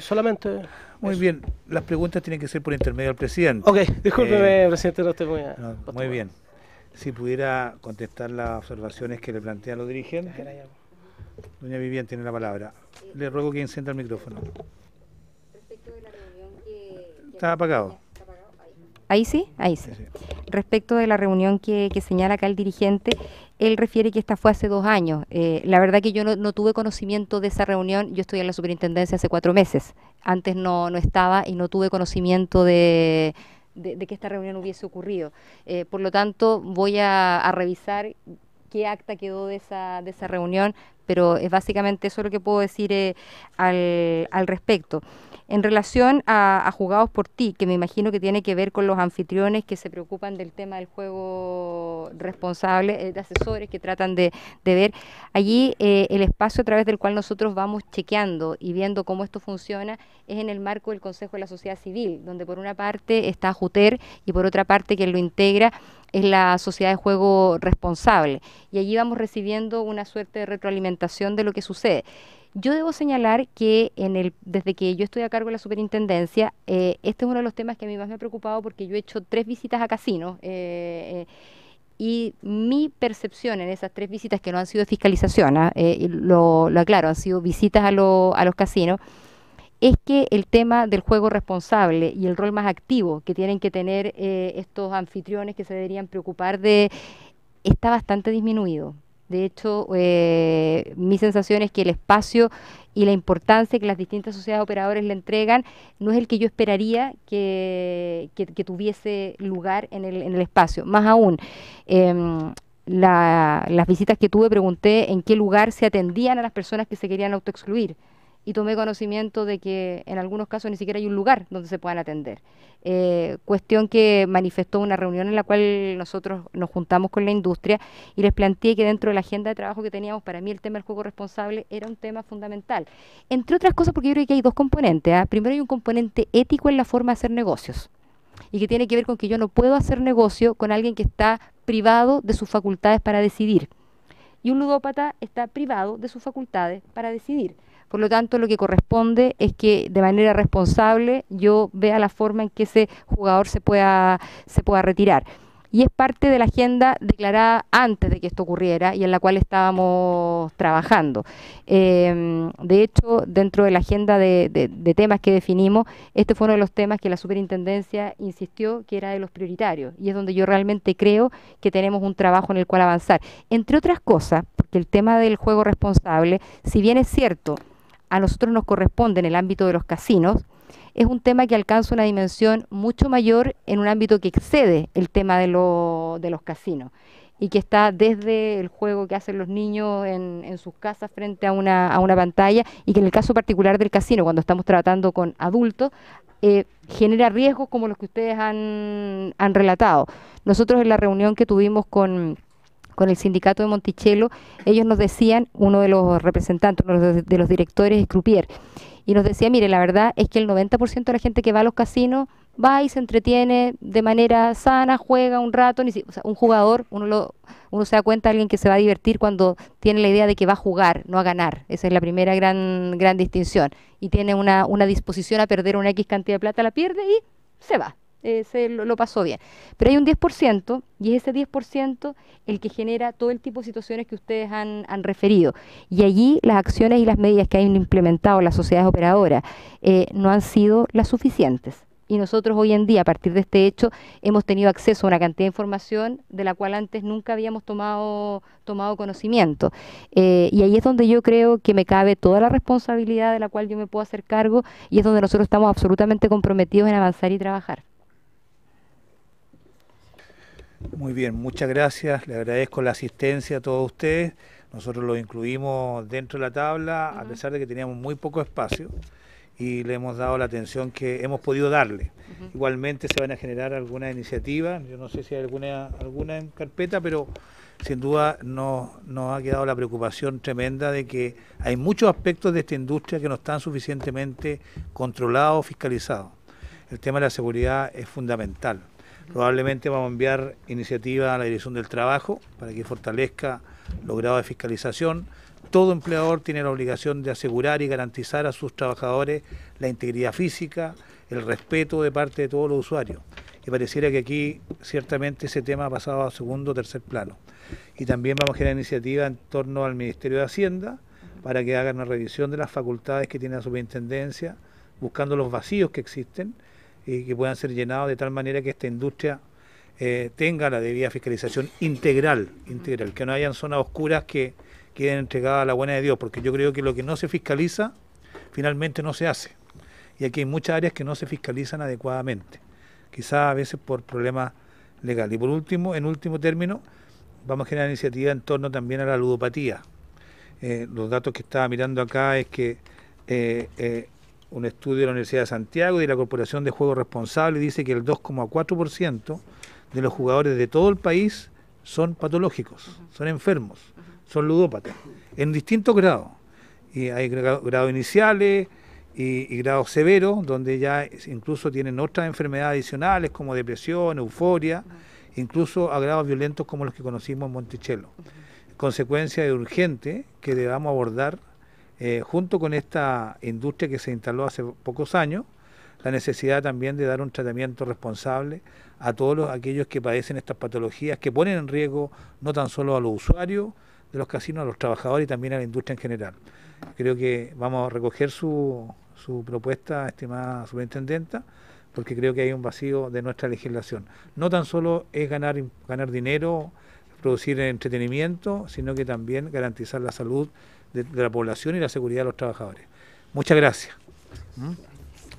Solamente... Muy eso. bien, las preguntas tienen que ser por intermedio del presidente. Ok, discúlpeme, presidente, no estoy muy... Muy bien. Si pudiera contestar las observaciones que le plantean los dirigentes. Doña Vivian tiene la palabra. Le ruego que encienda el micrófono. Está apagado. Ahí sí, ahí sí. Respecto de la reunión que señala acá el dirigente, él refiere que esta fue hace 2 años. La verdad que yo no tuve conocimiento de esa reunión, yo estoy en la superintendencia hace 4 meses. Antes no estaba y no tuve conocimiento de que esta reunión hubiese ocurrido. Por lo tanto, voy a revisar qué acta quedó de esa reunión, pero es básicamente eso lo que puedo decir al respecto. En relación a Jugados por Ti, que me imagino que tiene que ver con los anfitriones que se preocupan del tema del juego responsable, de asesores que tratan de ver, allí el espacio a través del cual nosotros vamos chequeando y viendo cómo esto funciona es en el marco del Consejo de la Sociedad Civil, donde por una parte está JUTER y por otra parte quien lo integra es la Sociedad de Juego Responsable. Y allí vamos recibiendo una suerte de retroalimentación de lo que sucede. Yo debo señalar que desde que yo estoy a cargo de la superintendencia, este es uno de los temas que a mí más me ha preocupado porque yo he hecho 3 visitas a casinos y mi percepción en esas 3 visitas que no han sido de fiscalización, lo aclaro, han sido visitas a los casinos, es que el tema del juego responsable y el rol más activo que tienen que tener estos anfitriones que se deberían preocupar está bastante disminuido. De hecho, mi sensación es que el espacio y la importancia que las distintas sociedades de operadores le entregan no es el que yo esperaría que tuviese lugar en el espacio. Más aún, las visitas que tuve pregunté en qué lugar se atendían a las personas que se querían autoexcluir. Y tomé conocimiento de que en algunos casos ni siquiera hay un lugar donde se puedan atender. Cuestión que manifestó una reunión en la cual nosotros nos juntamos con la industria y les planteé que dentro de la agenda de trabajo que teníamos, para mí el tema del juego responsable era un tema fundamental. Entre otras cosas porque yo creo que hay 2 componentes. Primero hay un componente ético en la forma de hacer negocios y que tiene que ver con que yo no puedo hacer negocio con alguien que está privado de sus facultades para decidir. Y un ludópata está privado de sus facultades para decidir. Por lo tanto, lo que corresponde es que de manera responsable yo vea la forma en que ese jugador se pueda retirar. Y es parte de la agenda declarada antes de que esto ocurriera y en la cual estábamos trabajando. De hecho, dentro de la agenda de temas que definimos, este fue uno de los temas que la superintendencia insistió que era de los prioritarios y es donde yo realmente creo que tenemos un trabajo en el cual avanzar. Entre otras cosas, porque el tema del juego responsable, si bien es cierto, a nosotros nos corresponde en el ámbito de los casinos, es un tema que alcanza una dimensión mucho mayor en un ámbito que excede el tema de los casinos y que está desde el juego que hacen los niños en sus casas frente a una pantalla, y que en el caso particular del casino, cuando estamos tratando con adultos, genera riesgos como los que ustedes han relatado. Nosotros en la reunión que tuvimos con el sindicato de Monticello, ellos nos decían, uno de los representantes, uno de los directores es croupier, y nos decía, mire, la verdad es que el 90% de la gente que va a los casinos va y se entretiene de manera sana, juega un rato, o sea, un jugador, uno se da cuenta de alguien que se va a divertir cuando tiene la idea de que va a jugar, no a ganar. Esa es la primera gran distinción. Y tiene una disposición a perder una X cantidad de plata, la pierde y se va. Lo pasó bien. Pero hay un 10%, y es ese 10% el que genera todo el tipo de situaciones que ustedes han referido. Y allí las acciones y las medidas que han implementado las sociedades operadoras no han sido las suficientes. Y nosotros hoy en día, a partir de este hecho, hemos tenido acceso a una cantidad de información de la cual antes nunca habíamos tomado conocimiento. Y ahí es donde yo creo que me cabe toda la responsabilidad de la cual yo me puedo hacer cargo, y es donde nosotros estamos absolutamente comprometidos en avanzar y trabajar. Muy bien, muchas gracias. Le agradezco la asistencia a todos ustedes. Nosotros lo incluimos dentro de la tabla, a pesar de que teníamos muy poco espacio, y le hemos dado la atención que hemos podido darle. Igualmente se van a generar algunas iniciativas, yo no sé si hay alguna en carpeta, pero sin duda nos ha quedado la preocupación tremenda de que hay muchos aspectos de esta industria que no están suficientemente controlados o fiscalizados. El tema de la seguridad es fundamental. Probablemente vamos a enviar iniciativa a la Dirección del Trabajo para que fortalezca los grados de fiscalización. Todo empleador tiene la obligación de asegurar y garantizar a sus trabajadores la integridad física, el respeto de parte de todos los usuarios. Y pareciera que aquí ciertamente ese tema ha pasado a segundo o tercer plano. Y también vamos a generar iniciativa en torno al Ministerio de Hacienda para que hagan una revisión de las facultades que tiene la superintendencia, buscando los vacíos que existen y que puedan ser llenados de tal manera que esta industria tenga la debida fiscalización integral, que no hayan zonas oscuras que queden entregadas a la buena de Dios, porque yo creo que lo que no se fiscaliza finalmente no se hace, y aquí hay muchas áreas que no se fiscalizan adecuadamente, quizás a veces por problemas legales. Y por último, en último término, vamos a generar iniciativa en torno también a la ludopatía. Los datos que estaba mirando acá es que un estudio de la Universidad de Santiago y de la Corporación de Juegos Responsables dice que el 2,4% de los jugadores de todo el país son patológicos, son enfermos, son ludópatas, en distintos grados. Y hay grados iniciales y grados severos, donde ya incluso tienen otras enfermedades adicionales como depresión, euforia, incluso a grados violentos como los que conocimos en Monticello. Consecuencia de urgente que debamos abordar junto con esta industria que se instaló hace pocos años, la necesidad también de dar un tratamiento responsable a todos aquellos que padecen estas patologías, que ponen en riesgo no tan solo a los usuarios de los casinos, a los trabajadores y también a la industria en general. Creo que vamos a recoger su propuesta, estimada superintendenta, porque creo que hay un vacío de nuestra legislación. No tan solo es ganar dinero, producir entretenimiento, sino que también garantizar la salud de la población y la seguridad de los trabajadores. Muchas gracias.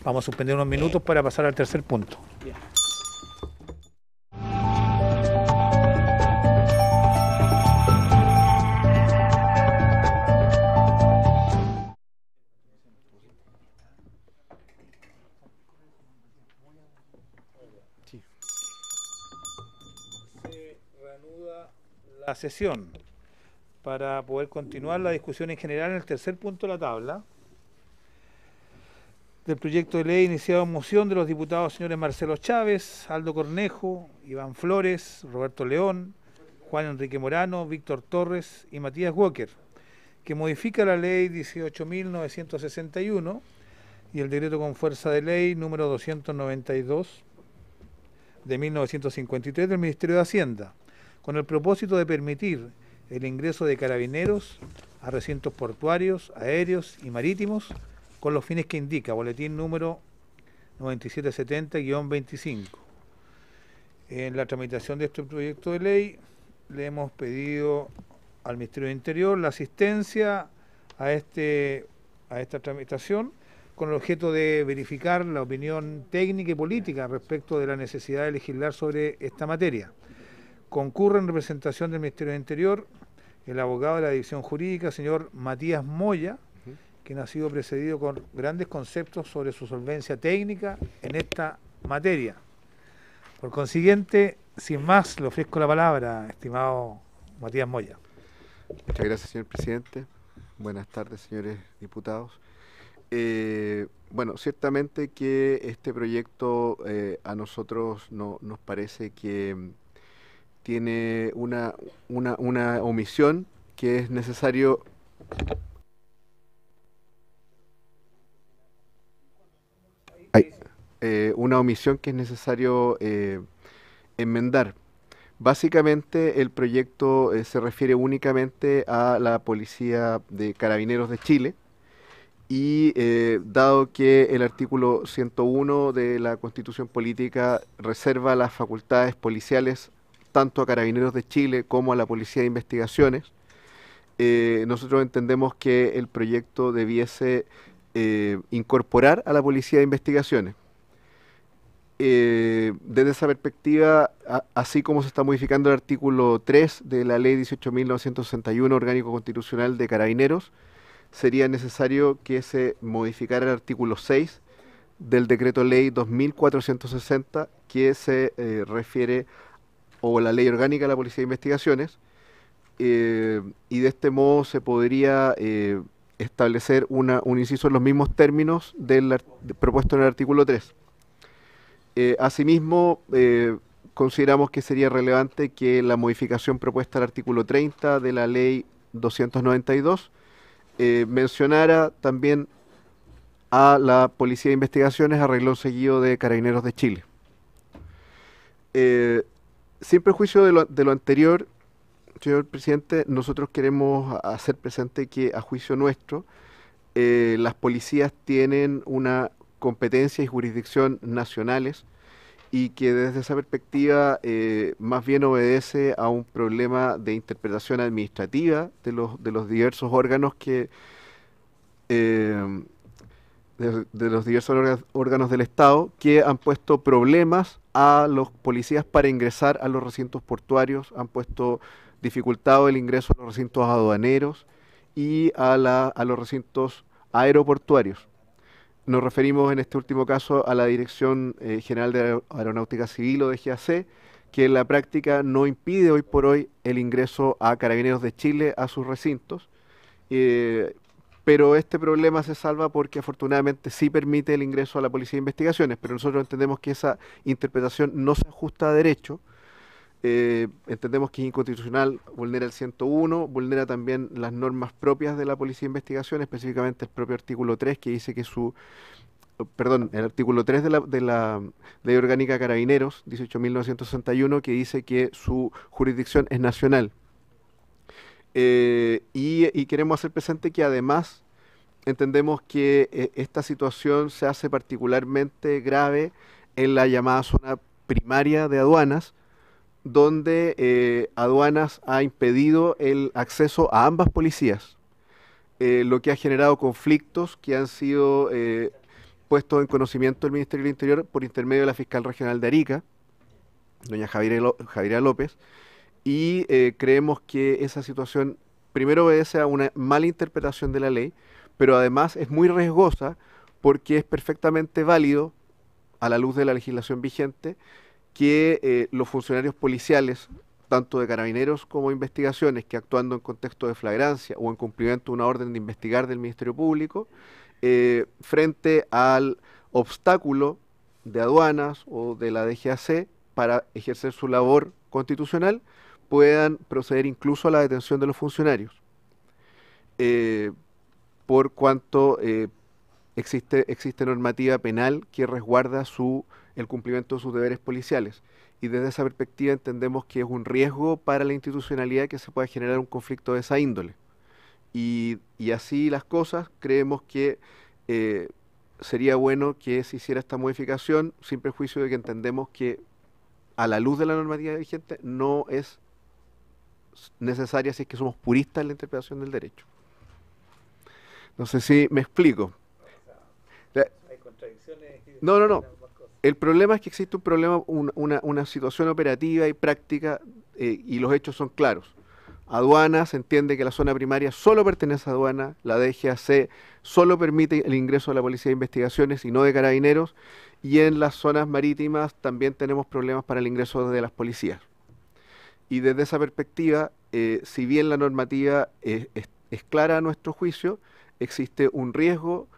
Vamos a suspender unos minutos para pasar al tercer punto. Bien. Se reanuda la sesión para poder continuar la discusión en general en el tercer punto de la tabla del proyecto de ley iniciado en moción de los diputados señores Marcelo Chávez, Aldo Cornejo, Iván Flores, Roberto León, Juan Enrique Morano, Víctor Torres y Matías Walker, que modifica la ley 18.961 y el decreto con fuerza de ley número 292 de 1953 del Ministerio de Hacienda, con el propósito de permitir el ingreso de carabineros a recintos portuarios, aéreos y marítimos con los fines que indica boletín número 9770-25. En la tramitación de este proyecto de ley le hemos pedido al Ministerio de Interior la asistencia a esta tramitación con el objeto de verificar la opinión técnica y política respecto de la necesidad de legislar sobre esta materia. Concurre en representación del Ministerio del Interior el abogado de la División Jurídica, señor Matías Moya, quien ha sido precedido con grandes conceptos sobre su solvencia técnica en esta materia. Por consiguiente, sin más, le ofrezco la palabra, estimado Matías Moya. Muchas gracias, señor presidente. Buenas tardes, señores diputados. Bueno, ciertamente que este proyecto a nosotros nos parece que tiene una omisión que es necesario enmendar. Básicamente el proyecto se refiere únicamente a la Policía de Carabineros de Chile y dado que el artículo 101 de la Constitución Política reserva las facultades policiales tanto a Carabineros de Chile como a la Policía de Investigaciones, nosotros entendemos que el proyecto debiese incorporar a la Policía de Investigaciones. Desde esa perspectiva, así como se está modificando el artículo 3 de la Ley 18.961 Orgánico Constitucional de Carabineros, sería necesario que se modificara el artículo 6 del Decreto Ley 2460 que se refiere, o la Ley Orgánica de la Policía de Investigaciones, y de este modo se podría establecer un inciso en los mismos términos propuesto en el artículo 3. Asimismo, consideramos que sería relevante que la modificación propuesta al artículo 30 de la Ley 292 mencionara también a la Policía de Investigaciones a renglón seguido de Carabineros de Chile. Sin perjuicio de lo anterior, señor presidente, nosotros queremos hacer presente que a juicio nuestro las policías tienen una competencia y jurisdicción nacionales y que desde esa perspectiva más bien obedece a un problema de interpretación administrativa de los diversos órganos que de los diversos órganos del Estado que han puesto problemas a los policías para ingresar a los recintos portuarios, han puesto dificultado el ingreso a los recintos aduaneros y a los recintos aeroportuarios. Nos referimos en este último caso a la Dirección General de Aeronáutica Civil o DGAC, que en la práctica no impide hoy por hoy el ingreso a Carabineros de Chile a sus recintos, pero este problema se salva porque afortunadamente sí permite el ingreso a la Policía de Investigaciones, pero nosotros entendemos que esa interpretación no se ajusta a derecho. Entendemos que es inconstitucional, vulnera el 101, vulnera también las normas propias de la Policía de Investigación, específicamente el propio artículo 3 que dice que el artículo 3 de la Ley Orgánica de Carabineros, 18.961, que dice que su jurisdicción es nacional. Y queremos hacer presente que además entendemos que esta situación se hace particularmente grave en la llamada zona primaria de aduanas, donde aduanas ha impedido el acceso a ambas policías, lo que ha generado conflictos que han sido puestos en conocimiento del Ministerio del Interior por intermedio de la fiscal regional de Arica, doña Javiera López, y creemos que esa situación primero obedece a una mala interpretación de la ley, pero además es muy riesgosa porque es perfectamente válido, a la luz de la legislación vigente, que los funcionarios policiales, tanto de Carabineros como de Investigaciones, que actuando en contexto de flagrancia o en cumplimiento de una orden de investigar del Ministerio Público, frente al obstáculo de aduanas o de la DGAC para ejercer su labor constitucional, puedan proceder incluso a la detención de los funcionarios, por cuanto existe normativa penal que resguarda el cumplimiento de sus deberes policiales. Y desde esa perspectiva entendemos que es un riesgo para la institucionalidad que se pueda generar un conflicto de esa índole. Y así las cosas, creemos que sería bueno que se hiciera esta modificación, sin perjuicio de que entendemos que a la luz de la normativa vigente no es necesaria si es que somos puristas en la interpretación del derecho. No sé si me explico. No. El problema es que existe un problema, una situación operativa y práctica, y los hechos son claros. Aduanas entiende que la zona primaria solo pertenece a aduana, la DGAC solo permite el ingreso de la Policía de Investigaciones y no de Carabineros, y en las zonas marítimas también tenemos problemas para el ingreso de las policías. Y desde esa perspectiva, si bien la normativa es clara a nuestro juicio, existe un riesgo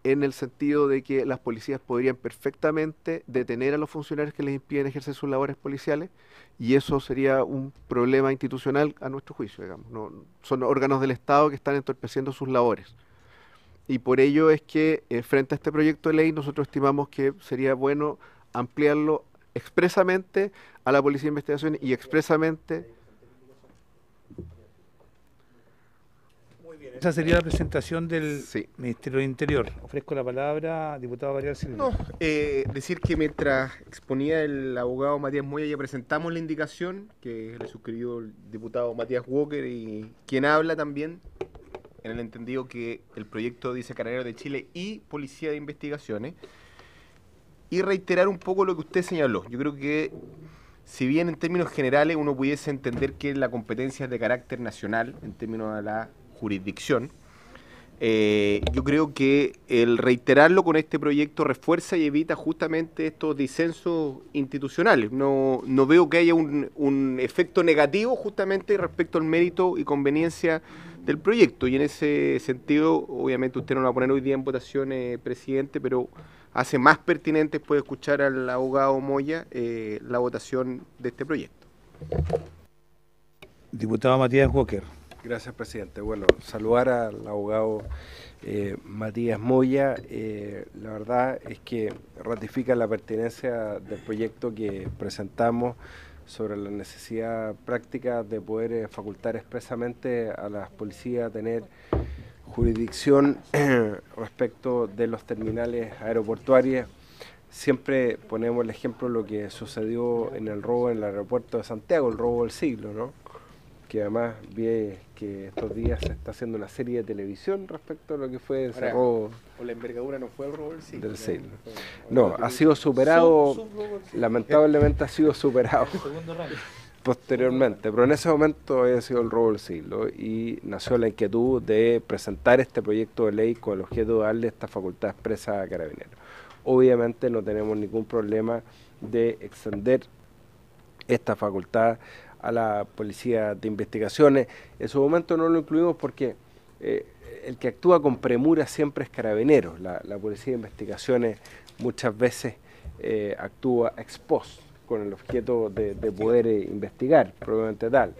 en el sentido de que las policías podrían perfectamente detener a los funcionarios que les impiden ejercer sus labores policiales, y eso sería un problema institucional a nuestro juicio, digamos. Son órganos del Estado que están entorpeciendo sus labores. Y por ello es que frente a este proyecto de ley nosotros estimamos que sería bueno ampliarlo expresamente a la Policía de Investigación y expresamente... Esa sería la presentación del Ministerio del Interior. Ofrezco la palabra, diputado Gabriel Silva. No, decir que mientras exponía el abogado Matías Moya ya presentamos la indicación que le suscribió el diputado Matías Walker y quien habla también en el entendido que el proyecto dice Carabineros de Chile y Policía de Investigaciones, y reiterar un poco lo que usted señaló. Yo creo que si bien en términos generales uno pudiese entender que la competencia es de carácter nacional en términos de la jurisdicción, yo creo que el reiterarlo con este proyecto refuerza y evita justamente estos disensos institucionales. No veo que haya un efecto negativo justamente respecto al mérito y conveniencia del proyecto, y en ese sentido obviamente usted no lo va a poner hoy día en votación, presidente, pero hace más pertinente después de escuchar al abogado Moya la votación de este proyecto. Diputado Matías Walker. Gracias, presidente. Bueno, saludar al abogado Matías Moya. La verdad es que ratifica la pertinencia del proyecto que presentamos sobre la necesidad práctica de poder facultar expresamente a las policías a tener jurisdicción respecto de los terminales aeroportuarios. Siempre ponemos el ejemplo de lo que sucedió en el robo en el aeropuerto de Santiago, el robo del siglo, ¿no? Que además vi que estos días se está haciendo una serie de televisión respecto a lo que fue ese robo. Por la envergadura no fue el robo del siglo. No, ha sido superado, lamentablemente ha sido superado posteriormente, pero en ese momento había sido el robo del siglo y nació la inquietud de presentar este proyecto de ley con el objeto de darle esta facultad expresa a Carabineros. Obviamente no tenemos ningún problema de extender esta facultad a la Policía de Investigaciones. En su momento no lo incluimos porque el que actúa con premura siempre es Carabineros. La Policía de Investigaciones muchas veces actúa ex post con el objeto de poder investigar, probablemente tal.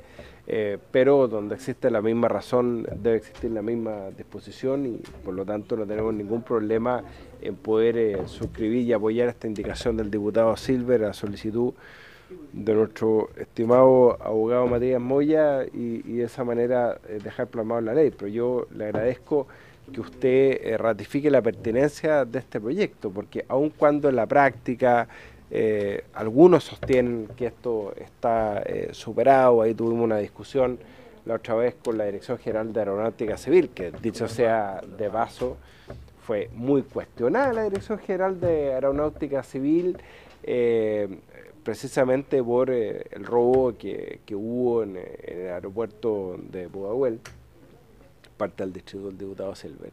Pero donde existe la misma razón debe existir la misma disposición y por lo tanto no tenemos ningún problema en poder suscribir y apoyar esta indicación del diputado Silver a solicitud de nuestro estimado abogado Matías Moya y de esa manera dejar plasmado la ley. Pero yo le agradezco que usted ratifique la pertinencia de este proyecto, porque aun cuando en la práctica algunos sostienen que esto está superado, ahí tuvimos una discusión la otra vez con la Dirección General de Aeronáutica Civil, que dicho sea de paso, fue muy cuestionada la Dirección General de Aeronáutica Civil, precisamente por el robo que hubo en el aeropuerto de Pudahuel, parte del distrito del diputado Silver.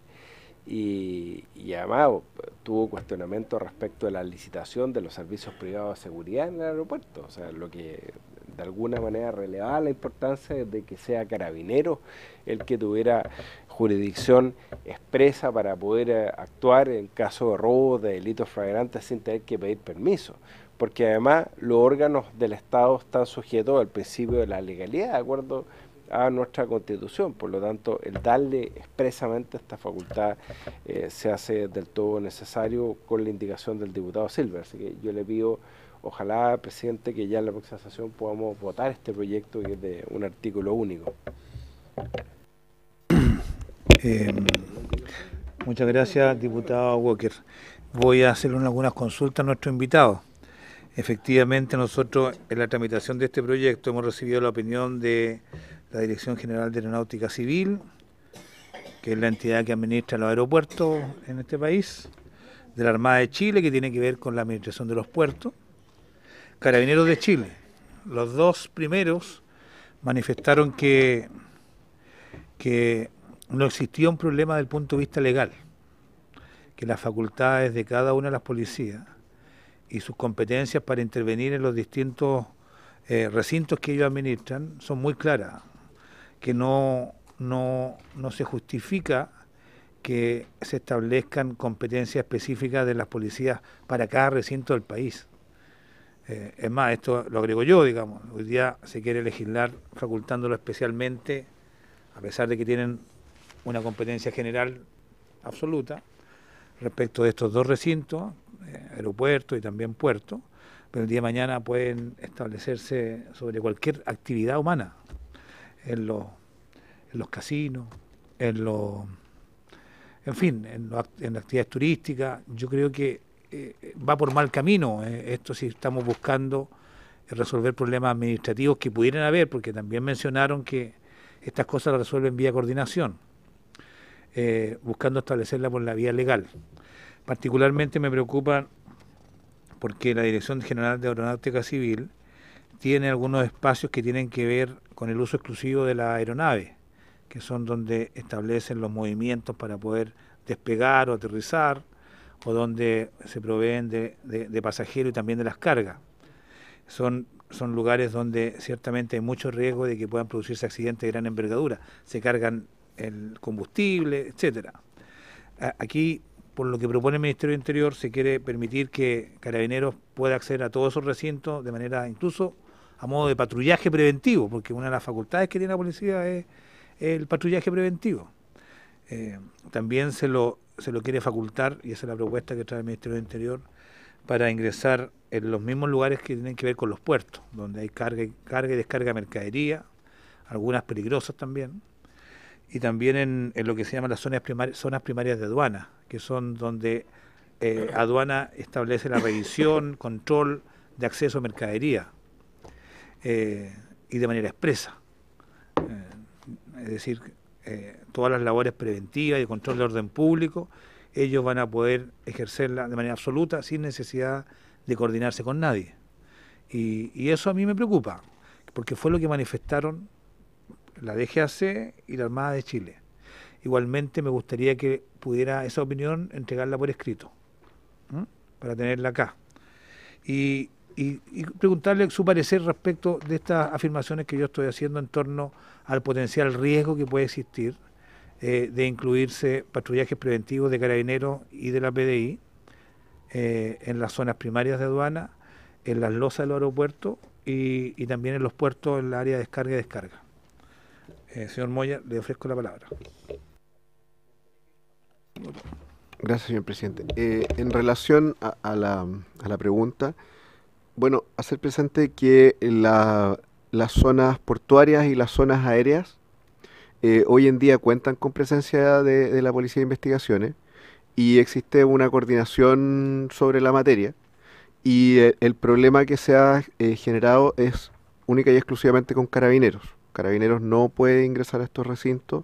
Y además tuvo cuestionamiento respecto de la licitación de los servicios privados de seguridad en el aeropuerto, o sea, lo que de alguna manera relevaba la importancia de que sea Carabineros el que tuviera jurisdicción expresa para poder actuar en caso de robo, de delitos flagrantes sin tener que pedir permiso, porque además los órganos del Estado están sujetos al principio de la legalidad, de acuerdo a nuestra Constitución. Por lo tanto, el darle expresamente esta facultad se hace del todo necesario con la indicación del diputado Silver. Así que yo le pido, ojalá, presidente, que ya en la próxima sesión podamos votar este proyecto que es de un artículo único. Muchas gracias, diputado Walker. Voy a hacer algunas consultas a nuestro invitado. Efectivamente, nosotros en la tramitación de este proyecto hemos recibido la opinión de la Dirección General de Aeronáutica Civil, que es la entidad que administra los aeropuertos en este país, de la Armada de Chile, que tiene que ver con la administración de los puertos, Carabineros de Chile. Los dos primeros manifestaron que no existía un problema desde el punto de vista legal, que las facultades de cada una de las policías y sus competencias para intervenir en los distintos recintos que ellos administran son muy claras, que no se justifica que se establezcan competencias específicas de las policías para cada recinto del país. Es más, esto lo agrego yo, digamos, hoy día se quiere legislar facultándolo especialmente, a pesar de que tienen una competencia general absoluta respecto de estos dos recintos, aeropuerto y también puerto, pero el día de mañana pueden establecerse sobre cualquier actividad humana, en los casinos, en fin, en las actividades turísticas. Yo creo que va por mal camino esto si estamos buscando resolver problemas administrativos que pudieran haber, porque también mencionaron que estas cosas las resuelven vía coordinación, buscando establecerla por la vía legal. Particularmente me preocupa porque la Dirección General de Aeronáutica Civil tiene algunos espacios que tienen que ver con el uso exclusivo de la aeronave, que son donde establecen los movimientos para poder despegar o aterrizar, o donde se proveen de pasajeros y también de las cargas. Son lugares donde ciertamente hay mucho riesgo de que puedan producirse accidentes de gran envergadura. Se cargan el combustible, etcétera. Aquí, por lo que propone el Ministerio del Interior, se quiere permitir que Carabineros pueda acceder a todos esos recintos de manera incluso a modo de patrullaje preventivo, porque una de las facultades que tiene la policía es el patrullaje preventivo. También se lo quiere facultar, y esa es la propuesta que trae el Ministerio del Interior, para ingresar en los mismos lugares que tienen que ver con los puertos, donde hay carga y descarga de mercadería, algunas peligrosas también, y también en lo que se llama las zonas primarias de aduana, que son donde aduana establece la revisión, control de acceso a mercadería, y de manera expresa. Es decir, todas las labores preventivas y de control de orden público, ellos van a poder ejercerla de manera absoluta sin necesidad de coordinarse con nadie. Y eso a mí me preocupa, porque fue lo que manifestaron la DGAC y la Armada de Chile. Igualmente me gustaría que pudiera esa opinión entregarla por escrito, para tenerla acá. Y preguntarle su parecer respecto de estas afirmaciones que yo estoy haciendo en torno al potencial riesgo que puede existir de incluirse patrullajes preventivos de Carabineros y de la PDI en las zonas primarias de aduana, en las losas de los aeropuertos y también en los puertos en la área de descarga y descarga. Señor Moya, le ofrezco la palabra. Gracias, señor presidente. En relación a la pregunta, bueno, hacer presente que las zonas portuarias y las zonas aéreas hoy en día cuentan con presencia de la Policía de Investigaciones y existe una coordinación sobre la materia, y el problema que se ha generado es única y exclusivamente con Carabineros. Carabineros no puede ingresar a estos recintos,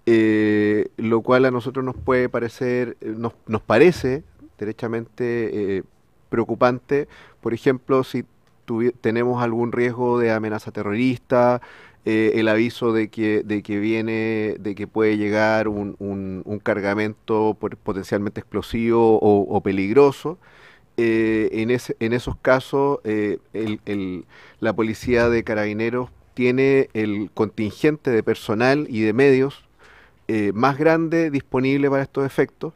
lo cual a nosotros nos puede parecer, nos parece derechamente preocupante. Por ejemplo, si tenemos algún riesgo de amenaza terrorista, el aviso de que puede llegar un cargamento potencialmente explosivo o peligroso, en esos casos la Policía de Carabineros tiene el contingente de personal y de medios más grande disponible para estos efectos.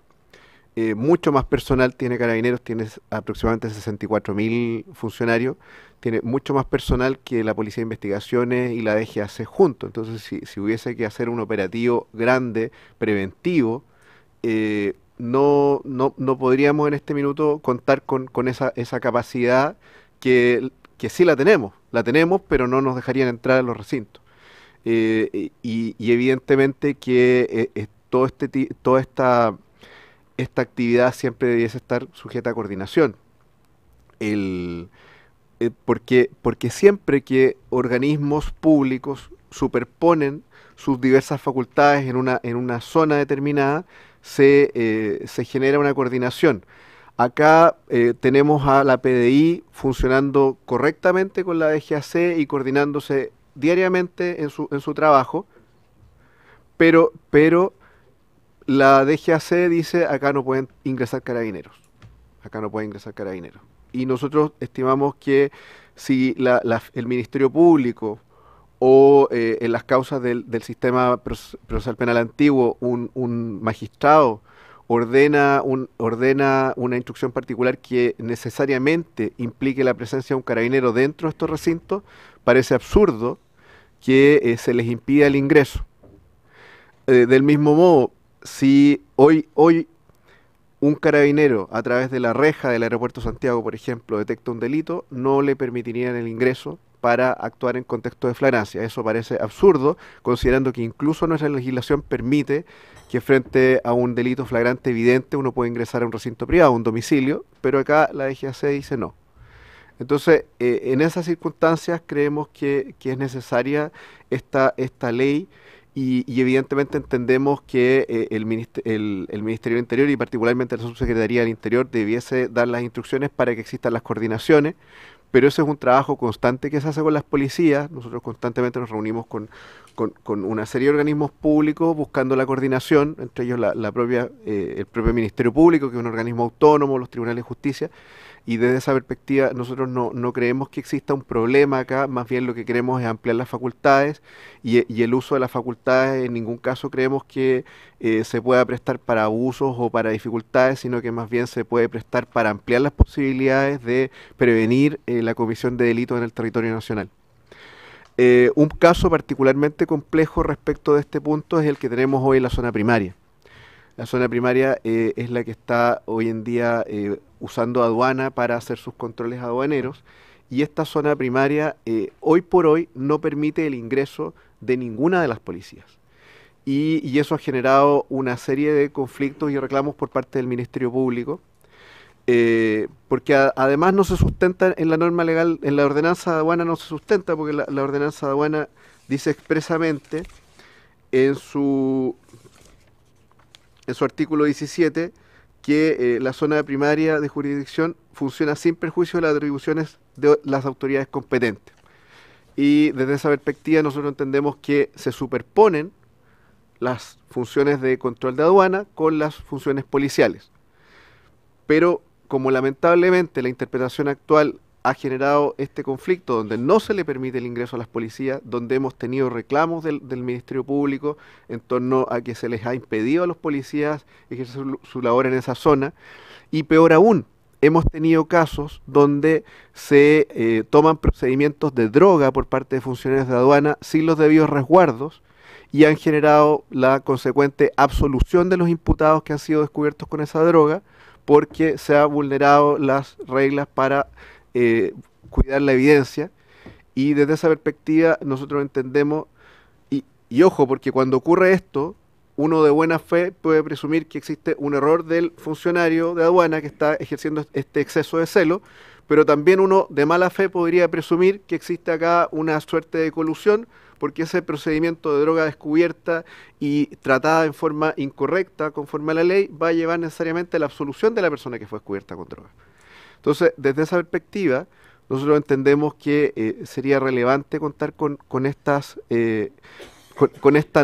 Mucho más personal tiene Carabineros, tiene aproximadamente 64.000 funcionarios, tiene mucho más personal que la Policía de Investigaciones y la DGAC juntos. Entonces, si hubiese que hacer un operativo grande, preventivo, no podríamos en este minuto contar con esa capacidad que sí la tenemos, pero no nos dejarían entrar a los recintos. Y evidentemente que toda esta actividad siempre debiese estar sujeta a coordinación. Porque siempre que organismos públicos superponen sus diversas facultades en una zona determinada, se genera una coordinación. Acá tenemos a la PDI funcionando correctamente con la DGAC y coordinándose diariamente en su trabajo, pero la DGAC dice acá no pueden ingresar carabineros, acá no pueden ingresar carabineros. Y nosotros estimamos que si el Ministerio Público o en las causas del sistema procesal penal antiguo, un magistrado ordena una instrucción particular que necesariamente implique la presencia de un carabinero dentro de estos recintos, parece absurdo que se les impida el ingreso. Del mismo modo, si hoy un carabinero a través de la reja del aeropuerto Santiago, por ejemplo, detecta un delito, no le permitirían el ingreso para actuar en contexto de flagrancia. Eso parece absurdo, considerando que incluso nuestra legislación permite que frente a un delito flagrante evidente uno puede ingresar a un recinto privado, un domicilio, pero acá la DGAC dice no. Entonces, en esas circunstancias creemos que es necesaria esta ley y evidentemente entendemos que el Ministerio del Interior y particularmente la Subsecretaría del Interior debiese dar las instrucciones para que existan las coordinaciones, pero ese es un trabajo constante que se hace con las policías. Nosotros constantemente nos reunimos con una serie de organismos públicos buscando la coordinación, entre ellos el propio Ministerio Público, que es un organismo autónomo, los tribunales de justicia, y desde esa perspectiva nosotros no creemos que exista un problema acá, más bien lo que queremos es ampliar las facultades y el uso de las facultades en ningún caso creemos que se pueda prestar para abusos o para dificultades, sino que más bien se puede prestar para ampliar las posibilidades de prevenir la comisión de delitos en el territorio nacional. Un caso particularmente complejo respecto de este punto es el que tenemos hoy en la zona primaria. La zona primaria es la que está hoy en día usando aduana para hacer sus controles aduaneros y esta zona primaria hoy por hoy no permite el ingreso de ninguna de las policías. Y eso ha generado una serie de conflictos y reclamos por parte del Ministerio Público, porque además no se sustenta en la norma legal, en la ordenanza de aduana no se sustenta, porque la ordenanza de aduana dice expresamente en su artículo 17 que la zona primaria de jurisdicción funciona sin perjuicio de las atribuciones de las autoridades competentes. Y desde esa perspectiva nosotros entendemos que se superponen las funciones de control de aduana con las funciones policiales. Pero como lamentablemente la interpretación actual ha generado este conflicto donde no se le permite el ingreso a las policías, donde hemos tenido reclamos del Ministerio Público en torno a que se les ha impedido a los policías ejercer su labor en esa zona, y peor aún, hemos tenido casos donde se toman procedimientos de droga por parte de funcionarios de aduana sin los debidos resguardos y han generado la consecuente absolución de los imputados que han sido descubiertos con esa droga porque se han vulnerado las reglas para cuidar la evidencia, y desde esa perspectiva nosotros entendemos, y ojo, porque cuando ocurre esto, uno de buena fe puede presumir que existe un error del funcionario de aduana que está ejerciendo este exceso de celo, pero también uno de mala fe podría presumir que existe acá una suerte de colusión, porque ese procedimiento de droga descubierta y tratada en forma incorrecta, conforme a la ley, va a llevar necesariamente a la absolución de la persona que fue descubierta con droga. Entonces, desde esa perspectiva, nosotros entendemos que sería relevante contar con esta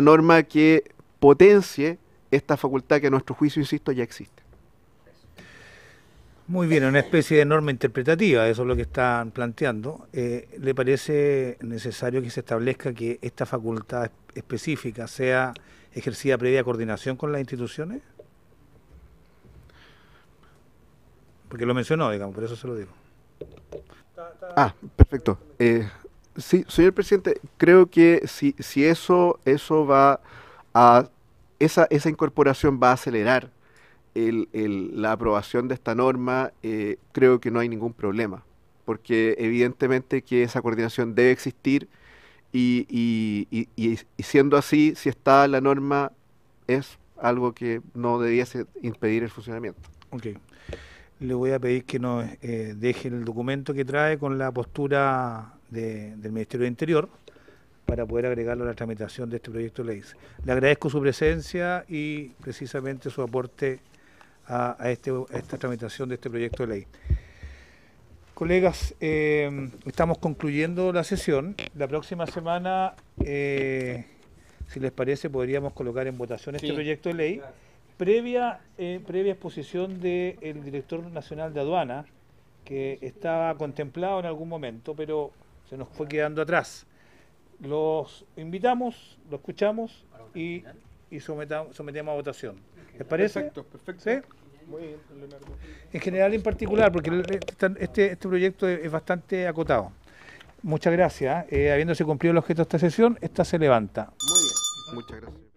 norma que potencie esta facultad que a nuestro juicio, insisto, ya existe. Muy bien, una especie de norma interpretativa, eso es lo que están planteando. ¿Le parece necesario que se establezca que esta facultad específica sea ejercida previa coordinación con las instituciones? Porque lo mencionó, digamos, por eso se lo digo. Perfecto. Sí, señor presidente, creo que si eso va a... Esa incorporación va a acelerar la aprobación de esta norma, creo que no hay ningún problema, porque evidentemente que esa coordinación debe existir y siendo así, si está la norma, es algo que no debiese impedir el funcionamiento. Ok. Le voy a pedir que nos deje el documento que trae con la postura del Ministerio del Interior para poder agregarlo a la tramitación de este proyecto de ley. Le agradezco su presencia y precisamente su aporte a esta tramitación de este proyecto de ley. Colegas, estamos concluyendo la sesión. La próxima semana, si les parece, podríamos colocar en votación este proyecto de ley, previa exposición del director nacional de aduanas, que estaba contemplado en algún momento, pero se nos fue quedando atrás. Los invitamos, lo escuchamos y sometemos a votación. ¿Les parece? Perfecto. ¿Sí? Muy bien, Leonardo. En general y en particular, porque este proyecto es bastante acotado. Muchas gracias. Habiéndose cumplido el objeto de esta sesión, esta se levanta. Muy bien. Muchas gracias.